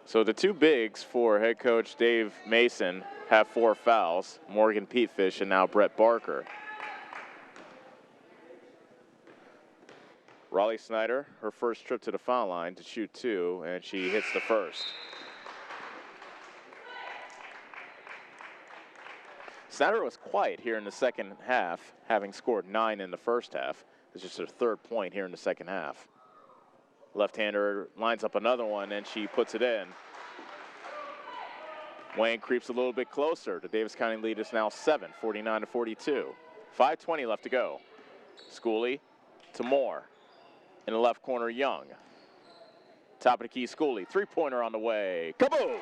[SPEAKER 2] So the two bigs for head coach Dave Mason have 4 fouls. Morgan Petefish and now Brett Barker. Raleigh Snyder, her first trip to the foul line to shoot 2, and she hits the first. Snyder was quiet here in the second half, having scored 9 in the first half. It's just her 3rd point here in the second half. Left-hander lines up another one, and she puts it in. Wayne creeps a little bit closer. The Davis County lead is now 7, 49-42. 5:20 left to go. Schooley to Moore. In the left corner, Young. Top of the key, Schooley. 3-pointer on the way. Kaboom!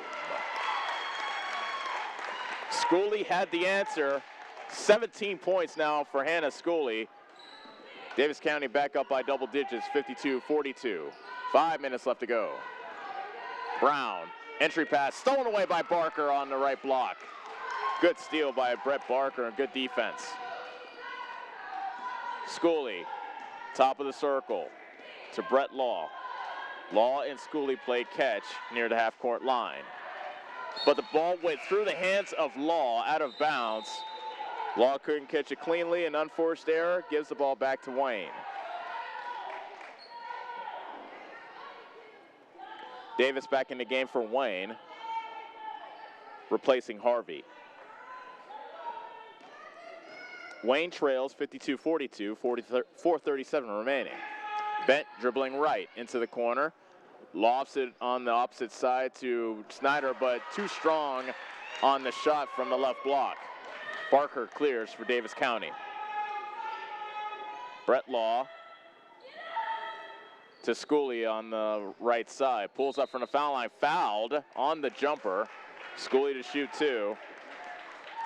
[SPEAKER 2] Schooley had the answer. 17 points now for Hannah Schooley. Davis County back up by double digits, 52-42. 5 minutes left to go. Brown, entry pass, stolen away by Barker on the right block. Good steal by Brett Barker and good defense. Schooley, top of the circle to Brett Law. Law and Schooley played catch near the half-court line. But the ball went through the hands of Law out of bounds. Law couldn't catch it cleanly. An unforced error gives the ball back to Wayne. Davis back in the game for Wayne, replacing Harvey. Wayne trails 52-42, 4:37 remaining. Bent dribbling right into the corner. Lofts it on the opposite side to Snyder, but too strong on the shot from the left block. Barker clears for Davis County. Brett Law to Schooley on the right side. Pulls up from the foul line, fouled on the jumper. Schooley to shoot 2.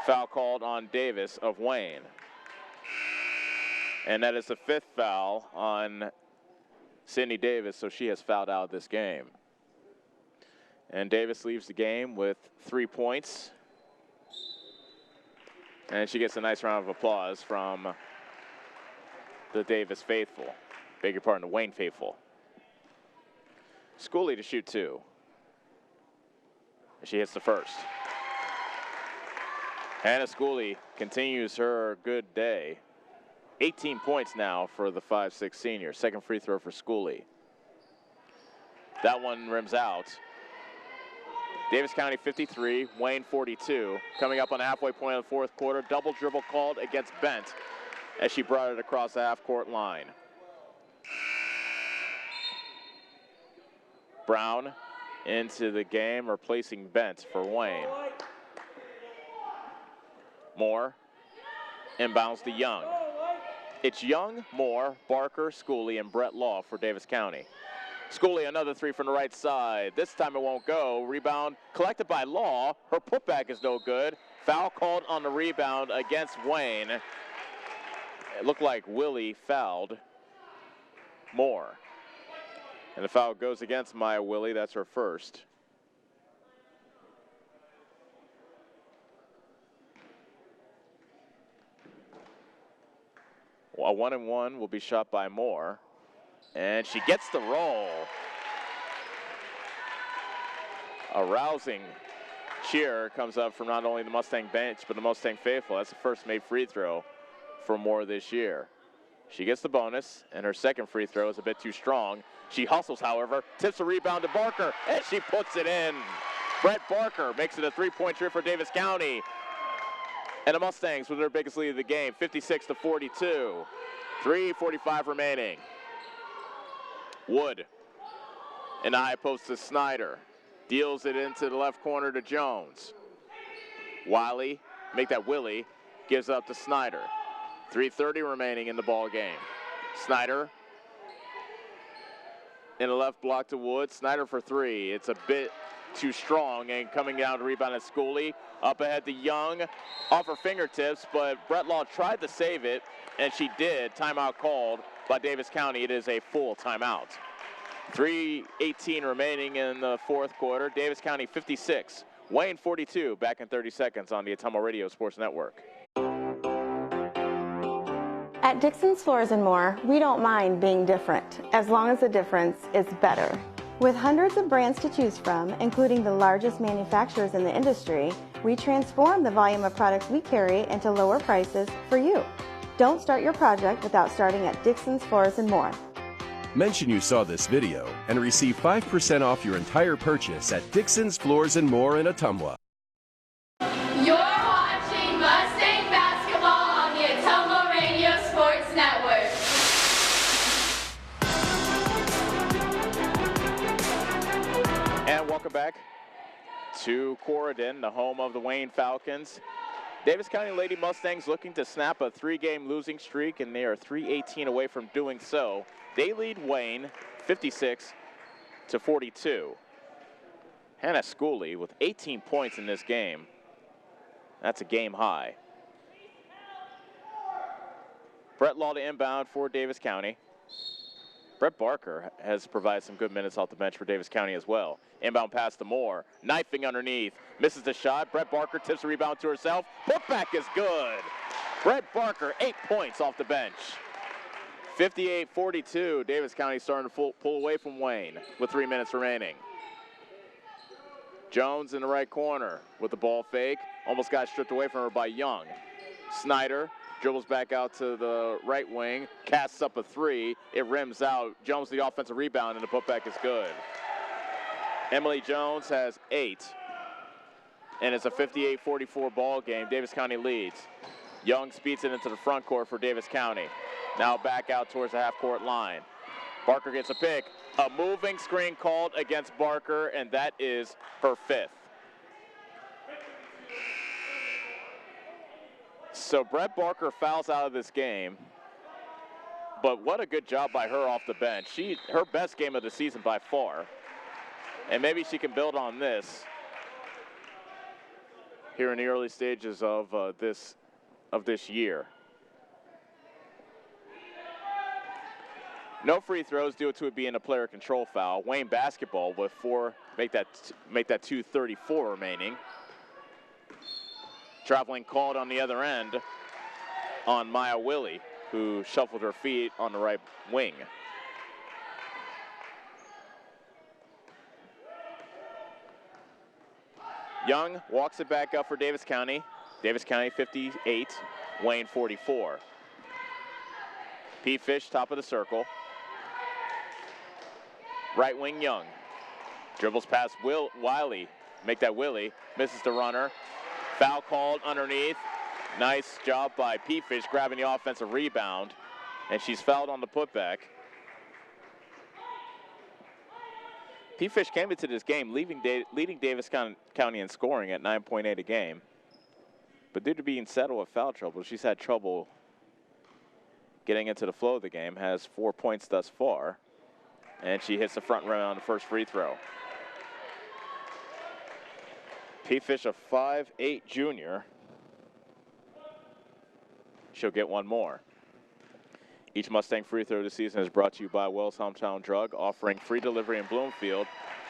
[SPEAKER 2] Foul called on Davis of Wayne. And that is the 5th foul on Sydney Davis, so she has fouled out this game. And Davis leaves the game with 3 points. And she gets a nice round of applause from the Davis faithful. Beg your pardon, the Wayne faithful. Schooley to shoot 2. She hits the first. Hannah Schooley continues her good day. 18 points now for the 5'6" senior. Second free throw for Schooley. That one rims out. Davis County 53, Wayne 42. Coming up on the halfway point of the 4th quarter. Double dribble called against Bent as she brought it across the half-court line. Brown into the game, replacing Bent for Wayne. Moore inbounds to Young. It's Young, Moore, Barker, Schooley, and Brett Law for Davis County. Schooley, another 3 from the right side. This time it won't go. Rebound collected by Law. Her putback is no good. Foul called on the rebound against Wayne. It looked like Willie fouled Moore. And the foul goes against Maya Willie. That's her first. A 1-and-1 will be shot by Moore. And she gets the roll. A rousing cheer comes up from not only the Mustang bench, but the Mustang faithful. That's the first made free throw for Moore this year. She gets the bonus, and her second free throw is a bit too strong. She hustles, however, tips the rebound to Barker, and she puts it in. Brett Barker makes it a 3-point trip for Davis County. And the Mustangs with their biggest lead of the game, 56-42. 3:45 remaining. Wood in the high post to Snyder. Deals it into the left corner to Jones. Wiley, make that Willie, gives up to Snyder. 3:30 remaining in the ball game. Snyder in the left block to Wood. Snyder for 3. It's a bit too strong, and coming down to rebound at Schooley. Up ahead to Young, off her fingertips, but Bretlaw tried to save it, and she did. Timeout called by Davis County. It is a full timeout. 3:18 remaining in the fourth quarter. Davis County 56, Wayne 42. Back in 30 seconds on the Atomo Radio Sports Network.
[SPEAKER 15] At Dixon's Floors and More, we don't mind being different, as long as the difference is better. With hundreds of brands to choose from, including the largest manufacturers in the industry, we transform the volume of products we carry into lower prices for you. Don't start your project without starting at Dixon's Floors and More.
[SPEAKER 12] Mention you saw this video and receive 5% off your entire purchase at Dixon's Floors and More in Ottumwa.
[SPEAKER 6] You're watching Mustang basketball on the Atomo Radio Sports Network.
[SPEAKER 2] And welcome back to Corridon, the home of the Wayne Falcons. Davis County Lady Mustangs looking to snap a 3-game losing streak, and they are 3:18 away from doing so. They lead Wayne 56-42. Hannah Schooley with 18 points in this game. That's a game high. Brett Law to inbound for Davis County. Brett Barker has provided some good minutes off the bench for Davis County as well. Inbound pass to Moore, knifing underneath, misses the shot. Brett Barker tips the rebound to herself. Putback is good. Brett Barker, 8 points off the bench. 58-42, Davis County starting to pull away from Wayne with 3 minutes remaining. Jones in the right corner with the ball fake. Almost got stripped away from her by Young. Snyder dribbles back out to the right wing, casts up a 3. It rims out. Jones the offensive rebound, and the putback is good. Emily Jones has 8, and it's a 58-44 ball game. Davis County leads. Young speeds it into the front court for Davis County. Now back out towards the half-court line. Barker gets a pick. A moving screen called against Barker, and that is her 5th. So Brett Barker fouls out of this game, but what a good job by her off the bench. Her best game of the season by far, and maybe she can build on this here in the early stages of this year. No free throws due to it being a player control foul. Wayne basketball with 4, make that 2:34 remaining. Traveling called on the other end on Maya Willie, who shuffled her feet on the right wing. Young walks it back up for Davis County. Davis County 58, Wayne 44. Pete Fish, top of the circle. Right wing Young. Dribbles past Wiley. Make that Willie. Misses the runner. Foul called underneath. Nice job by Pete Fish grabbing the offensive rebound. And she's fouled on the putback. Pete Fish came into this game leading Davis County in scoring at 9.8 a game. But due to being settled with foul trouble, she's had trouble getting into the flow of the game. Has 4 points thus far. And she hits the front rim on the first free throw. Pete Fish, a 5'8" junior. She'll get one more. Each Mustang free throw this season is brought to you by Wells Hometown Drug, offering free delivery in Bloomfield.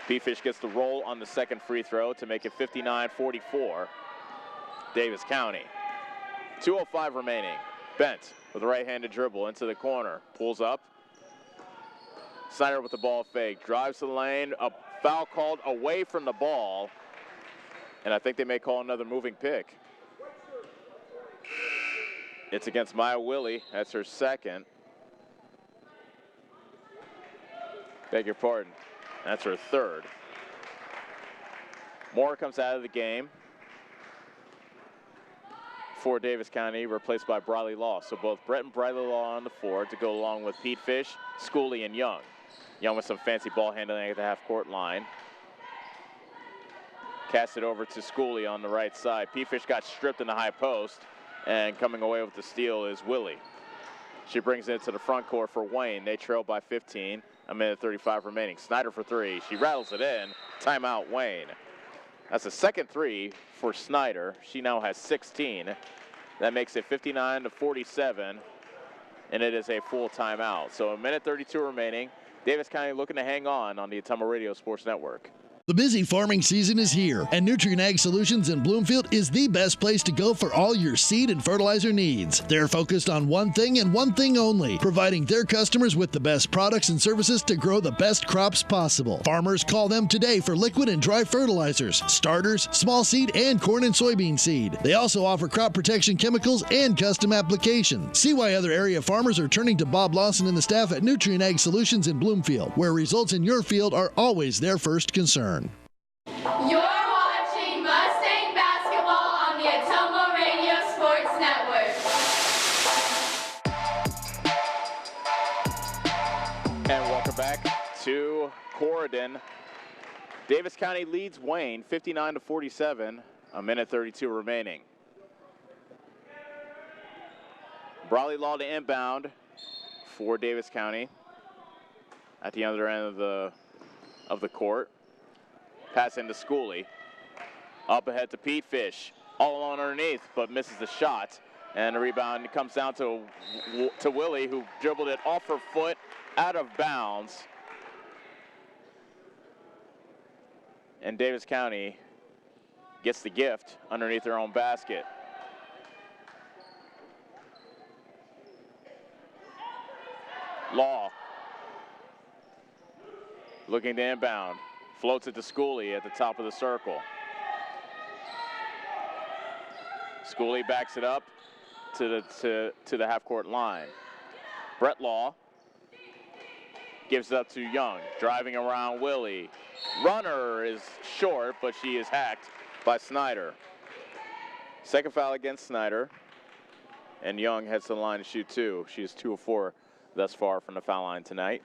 [SPEAKER 2] Pete Fish gets the roll on the second free throw to make it 59-44. Davis County. 2:05 remaining. Bent with a right-handed dribble into the corner. Pulls up. Snyder with the ball fake. Drives to the lane. A foul called away from the ball. And I think they may call another moving pick. It's against Maya Willie. That's her second. Beg your pardon. That's her third. Moore comes out of the game for Davis County, replaced by Briley Law. So both Brett and Briley Law on the floor to go along with Pete Fish, Schooley, and Young. Young with some fancy ball handling at the half-court line. Cast it over to Schooley on the right side. Pete Fish got stripped in the high post, and coming away with the steal is Willie. She brings it to the front court for Wayne. They trail by 15. A minute 35 remaining. Snyder for three. She rattles it in. Timeout, Wayne. That's the second three for Snyder. She now has 16. That makes it 59-47, and it is a full timeout. So a minute 32 remaining. Davis County looking to hang on the Ottumwa Radio Sports Network.
[SPEAKER 1] The busy farming season is here, and Nutrient Ag Solutions in Bloomfield is the best place to go for all your seed and fertilizer needs. They're focused on one thing and one thing only, providing their customers with the best products and services to grow the best crops possible. Farmers, call them today for liquid and dry fertilizers, starters, small seed, and corn and soybean seed. They also offer crop protection chemicals and custom application. See why other area farmers are turning to Bob Lawson and the staff at Nutrient Ag Solutions in Bloomfield, where results in your field are always their first concern.
[SPEAKER 6] You're watching Mustang basketball on the Ottumwa Radio Sports Network.
[SPEAKER 2] And welcome back to Corydon. Davis County leads Wayne 59-47, a minute 32 remaining. Brawley Law to inbound for Davis County at the other end of the court. Pass into Schooley. Up ahead to Pete Fish. All alone underneath, but misses the shot. And the rebound comes down to Willie, who dribbled it off her foot, out of bounds. And Davis County gets the gift underneath their own basket. Law. Looking to inbound. Floats it to Schooley at the top of the circle. Schooley backs it up to the half-court line. Brett Law gives it up to Young, driving around Willie. Runner is short, but she is hacked by Snyder. Second foul against Snyder, and Young heads to the line to shoot two. She is 2 of 4 thus far from the foul line tonight.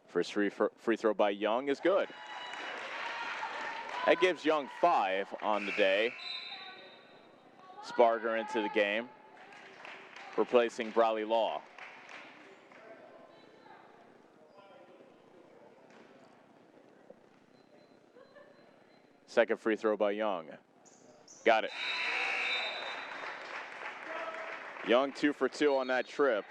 [SPEAKER 2] First free throw by Young is good. That gives Young 5 on the day. Sparger into the game, replacing Brawley Law. Second free throw by Young. Got it. Young 2 for 2 on that trip.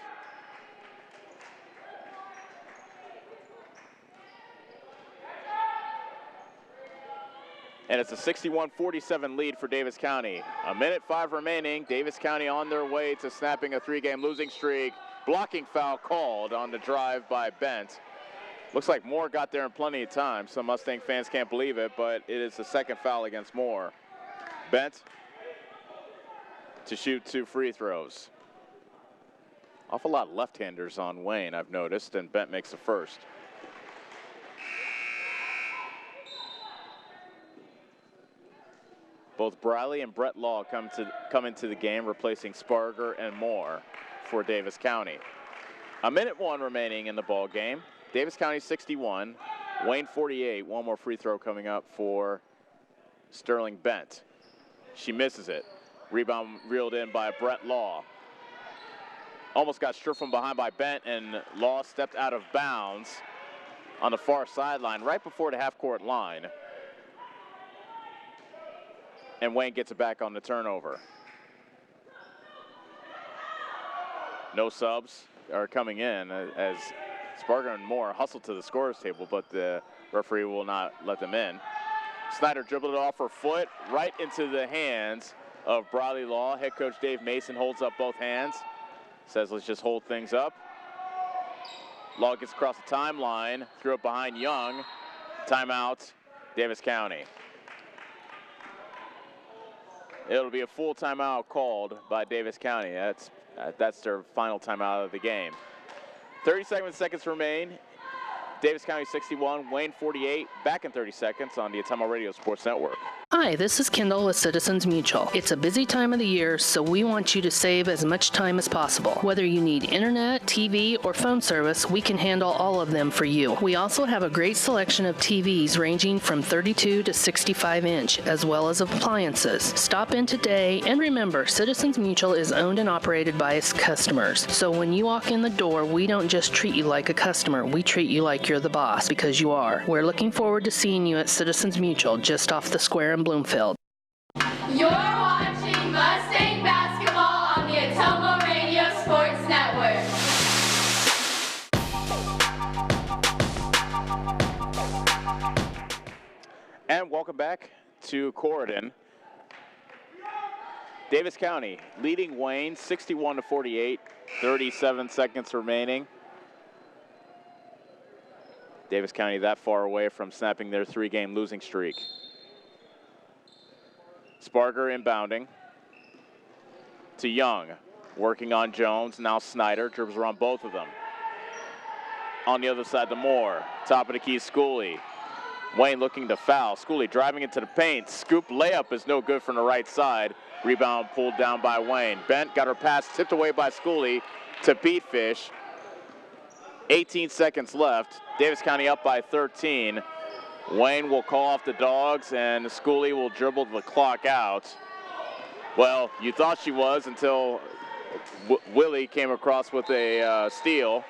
[SPEAKER 2] And it's a 61-47 lead for Davis County. A minute 5 remaining. Davis County on their way to snapping a 3-game losing streak. Blocking foul called on the drive by Bent. Looks like Moore got there in plenty of time. Some Mustang fans can't believe it, but it is the second foul against Moore. Bent to shoot 2 free throws. Awful lot of left-handers on Wayne, I've noticed, and Bent makes the first. Both Briley and Brett Law come into the game, replacing Sparger and Moore for Davis County. A minute 1 remaining in the ball game. Davis County 61, Wayne 48. One more free throw coming up for Sterling Bent. She misses it. Rebound reeled in by Brett Law. Almost got stripped from behind by Bent, and Law stepped out of bounds on the far sideline right before the half-court line. And Wayne gets it back on the turnover. No subs are coming in as Sparger and Moore hustle to the scorer's table, but the referee will not let them in. Snyder dribbled it off her foot right into the hands of Briley Law. Head coach Dave Mason holds up both hands, says let's just hold things up. Law gets across the timeline, threw it behind Young. Timeout, Davis County. It'll be a full timeout called by Davis County. That's their final timeout of the game. 37 seconds remain. Davis County 61, Wayne 48. Back in 30 seconds on the Ottumwa Radio Sports Network.
[SPEAKER 9] Hi, this is Kendall with Citizens Mutual. It's a busy time of the year, so we want you to save as much time as possible. Whether you need internet, TV, or phone service, we can handle all of them for you. We also have a great selection of TVs ranging from 32 to 65 inch, as well as appliances. Stop in today, and remember, Citizens Mutual is owned and operated by its customers. So when you walk in the door, we don't just treat you like a customer, we treat you like you're the boss, because you are. We're looking forward to seeing you at Citizens Mutual, just off the square in Bloomfield.
[SPEAKER 6] You're watching Mustang basketball on the Atomo Radio Sports Network.
[SPEAKER 2] And welcome back to Corydon. Davis County leading Wayne 61-48, 37 seconds remaining. Davis County that far away from snapping their 3-game losing streak. Sparger inbounding to Young, working on Jones. Now Snyder dribbles around both of them. On the other side to Moore. Top of the key, Schooley. Wayne looking to foul. Schooley driving into the paint. Scoop layup is no good from the right side. Rebound pulled down by Wayne. Bent got her pass tipped away by Schooley to Pete Fish. 18 seconds left. Davis County up by 13. Wayne will call off the dogs, and Schooley will dribble the clock out. Well, you thought she was until Willie came across with a steal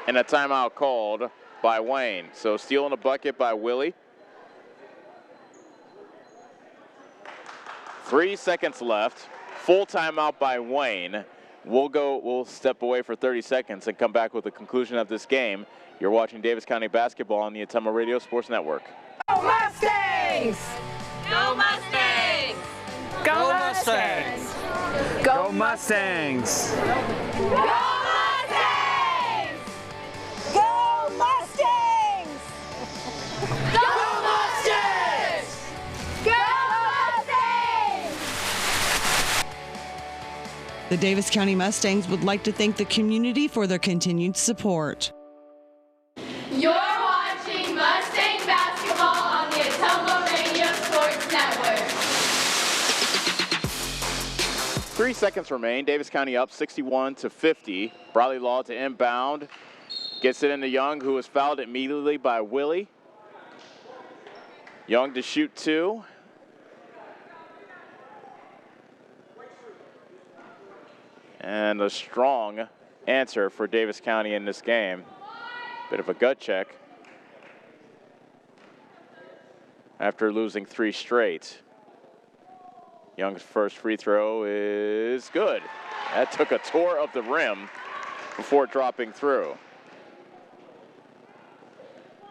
[SPEAKER 2] and a timeout called by Wayne. So steal in a bucket by Willie. 3 seconds left. Full timeout by Wayne. We'll step away for 30 seconds and come back with the conclusion of this game. You're watching Davis County basketball on the Atomo Radio Sports Network.
[SPEAKER 5] Go Mustangs!
[SPEAKER 6] Go Mustangs!
[SPEAKER 5] Go Mustangs! Go Mustangs!
[SPEAKER 6] Go Mustangs!
[SPEAKER 5] Go Mustangs!
[SPEAKER 6] Go Mustangs! Go Mustangs!
[SPEAKER 7] The Davis County Mustangs would like to thank the community for their continued support.
[SPEAKER 6] You're watching Mustang basketball on the Atomo Radio Sports Network.
[SPEAKER 2] 3 seconds remain. Davis County up 61-50. Bradley Law to inbound. Gets it into Young, who was fouled immediately by Willie. Young to shoot 2. And a strong answer for Davis County in this game. Bit of a gut check after losing 3 straight. Young's first free throw is good. That took a tour of the rim before dropping through.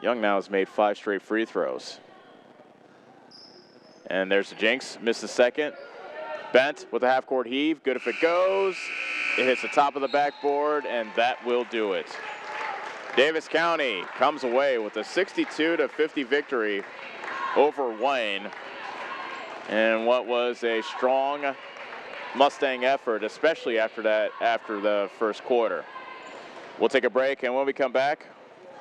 [SPEAKER 2] Young now has made 5 straight free throws. And there's the jinx, missed the second. Bent with a half-court heave, good if it goes. It hits the top of the backboard, and that will do it. Davis County comes away with a 62-50 victory over Wayne. And what was a strong Mustang effort, especially after the first quarter. We'll take a break, and when we come back,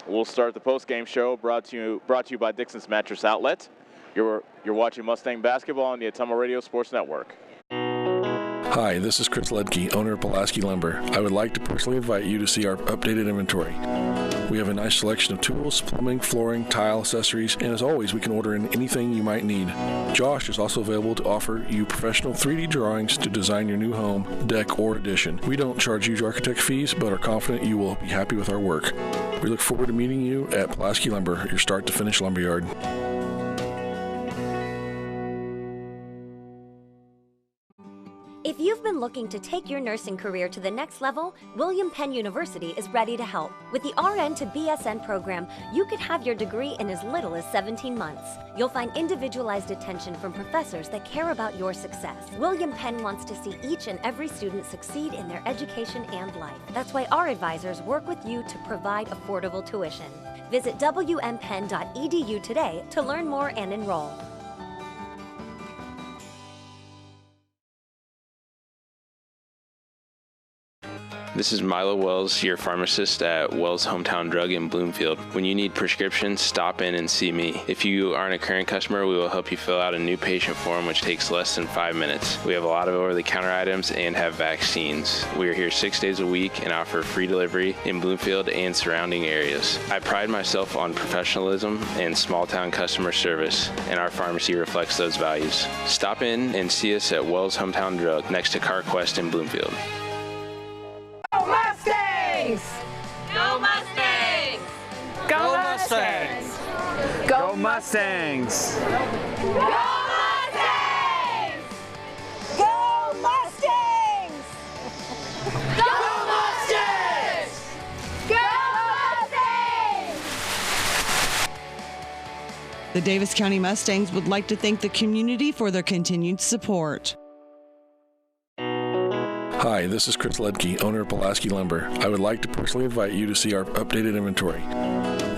[SPEAKER 2] we'll start the post-game show brought to you by Dixon's Mattress Outlet. You're watching Mustang basketball on the Atomo Radio Sports Network.
[SPEAKER 8] Hi, this is Chris Ledke, owner of Pulaski Lumber. I would like to personally invite you to see our updated inventory. We have a nice selection of tools, plumbing, flooring, tile, accessories, and as always, we can order in anything you might need. Josh is also available to offer you professional 3D drawings to design your new home, deck, or addition. We don't charge huge architect fees, but are confident you will be happy with our work. We look forward to meeting you at Pulaski Lumber, your start-to-finish lumberyard.
[SPEAKER 3] If you've been looking to take your nursing career to the next level, William Penn University is ready to help. With the RN to BSN program, you could have your degree in as little as 17 months. You'll find individualized attention from professors that care about your success. William Penn wants to see each and every student succeed in their education and life. That's why our advisors work with you to provide affordable tuition. Visit wmpenn.edu today to learn more and enroll.
[SPEAKER 4] This is Milo Wells, your pharmacist at Wells Hometown Drug in Bloomfield. When you need prescriptions, stop in and see me. If you aren't a current customer, we will help you fill out a new patient form, which takes less than 5 minutes. We have a lot of over-the-counter items and have vaccines. We are here 6 days a week and offer free delivery in Bloomfield and surrounding areas. I pride myself on professionalism and small-town customer service, and our pharmacy reflects those values. Stop in and see us at Wells Hometown Drug next to CarQuest in Bloomfield.
[SPEAKER 5] Go Mustangs!
[SPEAKER 6] Go Mustangs!
[SPEAKER 5] Go Mustangs! Go Mustangs!
[SPEAKER 6] Go Mustangs!
[SPEAKER 5] Go Mustangs!
[SPEAKER 6] Go Mustangs! Go Mustangs!
[SPEAKER 7] The Davis County Mustangs would like to thank the community for their continued support.
[SPEAKER 8] Hi, this is Chris Ledke, owner of Pulaski Lumber. I would like to personally invite you to see our updated inventory.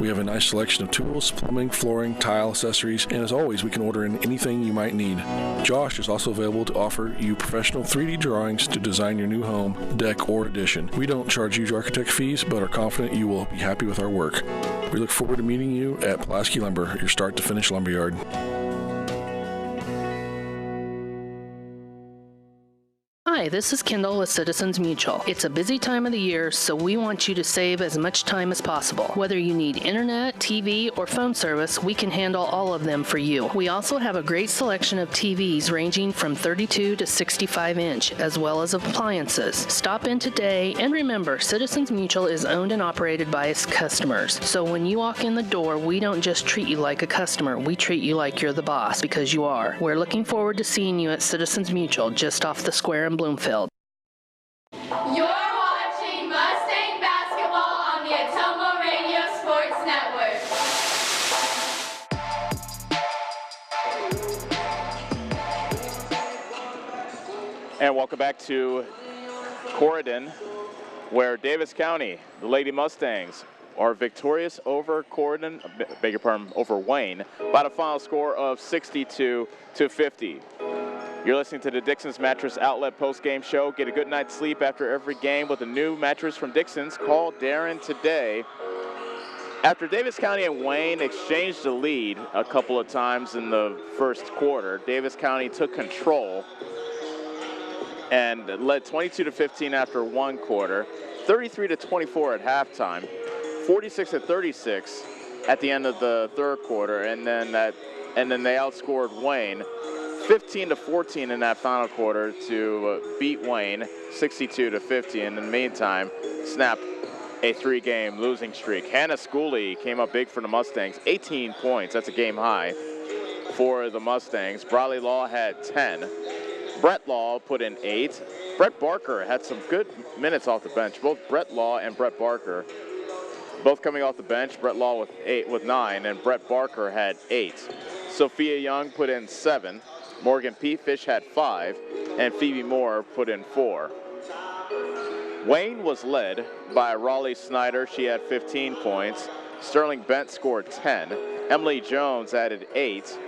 [SPEAKER 8] We have a nice selection of tools, plumbing, flooring, tile, accessories, and as always, we can order in anything you might need. Josh is also available to offer you professional 3D drawings to design your new home, deck, or addition. We don't charge huge architect fees, but are confident you will be happy with our work. We look forward to meeting you at Pulaski Lumber, your start-to-finish lumberyard.
[SPEAKER 9] Hi, this is Kendall with Citizens Mutual. It's a busy time of the year, so we want you to save as much time as possible. Whether you need internet, TV, or phone service, we can handle all of them for you. We also have a great selection of TVs ranging from 32 to 65 inch, as well as appliances. Stop in today, and remember, Citizens Mutual is owned and operated by its customers. So when you walk in the door, we don't just treat you like a customer, we treat you like you're the boss, because you are. We're looking forward to seeing you at Citizens Mutual, just off the square in Bloomfield.
[SPEAKER 6] You're watching Mustang basketball on the Atomo Radio Sports Network.
[SPEAKER 2] And welcome back to Corydon, where Davis County, the Lady Mustangs, are victorious over Corydon, over Wayne, by a final score of 62-50. You're listening to the Dixon's Mattress Outlet post-game show. Get a good night's sleep after every game with a new mattress from Dixon's. Call Darren today. After Davis County and Wayne exchanged the lead a couple of times in the first quarter, Davis County took control and led 22-15 after one quarter, 33-24 at halftime, 46-36 at the end of the third quarter, and then they outscored Wayne 15-14 in that final quarter to beat Wayne 62-50. And in the meantime, snap a three-game losing streak. Hannah Schooley came up big for the Mustangs, 18 points. That's a game high for the Mustangs. Bradley Law had 10. Brett Law put in 8. Brett Barker had some good minutes off the bench. Both Brett Law and Brett Barker both coming off the bench. Brett Law with 9, and Brett Barker had 8. Sophia Young put in 7. Morgan P. Fish had 5, and Phoebe Moore put in 4. Wayne was led by Raleigh Snyder. She had 15 points. Sterling Bent scored 10. Emily Jones added 8.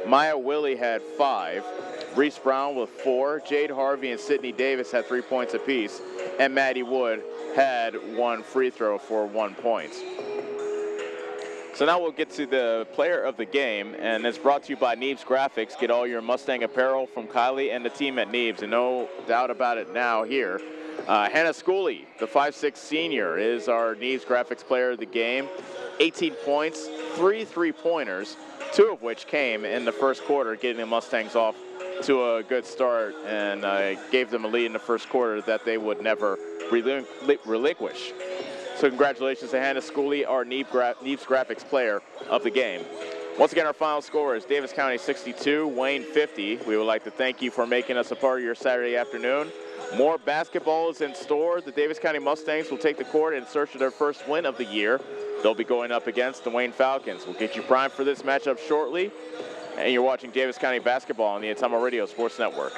[SPEAKER 2] Maya Willie had 5. Reese Brown with 4. Jade Harvey and Sydney Davis had 3 points apiece. And Maddie Wood had 1 free throw for 1 point. So now we'll get to the player of the game, and it's brought to you by Neebs Graphics. Get all your Mustang apparel from Kylie and the team at Neebs, and no doubt about it now here. Hannah Schooley, the 5'6" senior, is our Neebs Graphics player of the game. 18 points, 3 3-pointers, 2 of which came in the first quarter, getting the Mustangs off to a good start, and gave them a lead in the first quarter that they would never relinquish. So congratulations to Hannah Schooley, our Neebs Graphics player of the game. Once again, our final score is Davis County 62, Wayne 50. We would like to thank you for making us a part of your Saturday afternoon. More basketball is in store. The Davis County Mustangs will take the court in search of their first win of the year. They'll be going up against the Wayne Falcons. We'll get you primed for this matchup shortly. And you're watching Davis County basketball on the Atomo Radio Sports Network.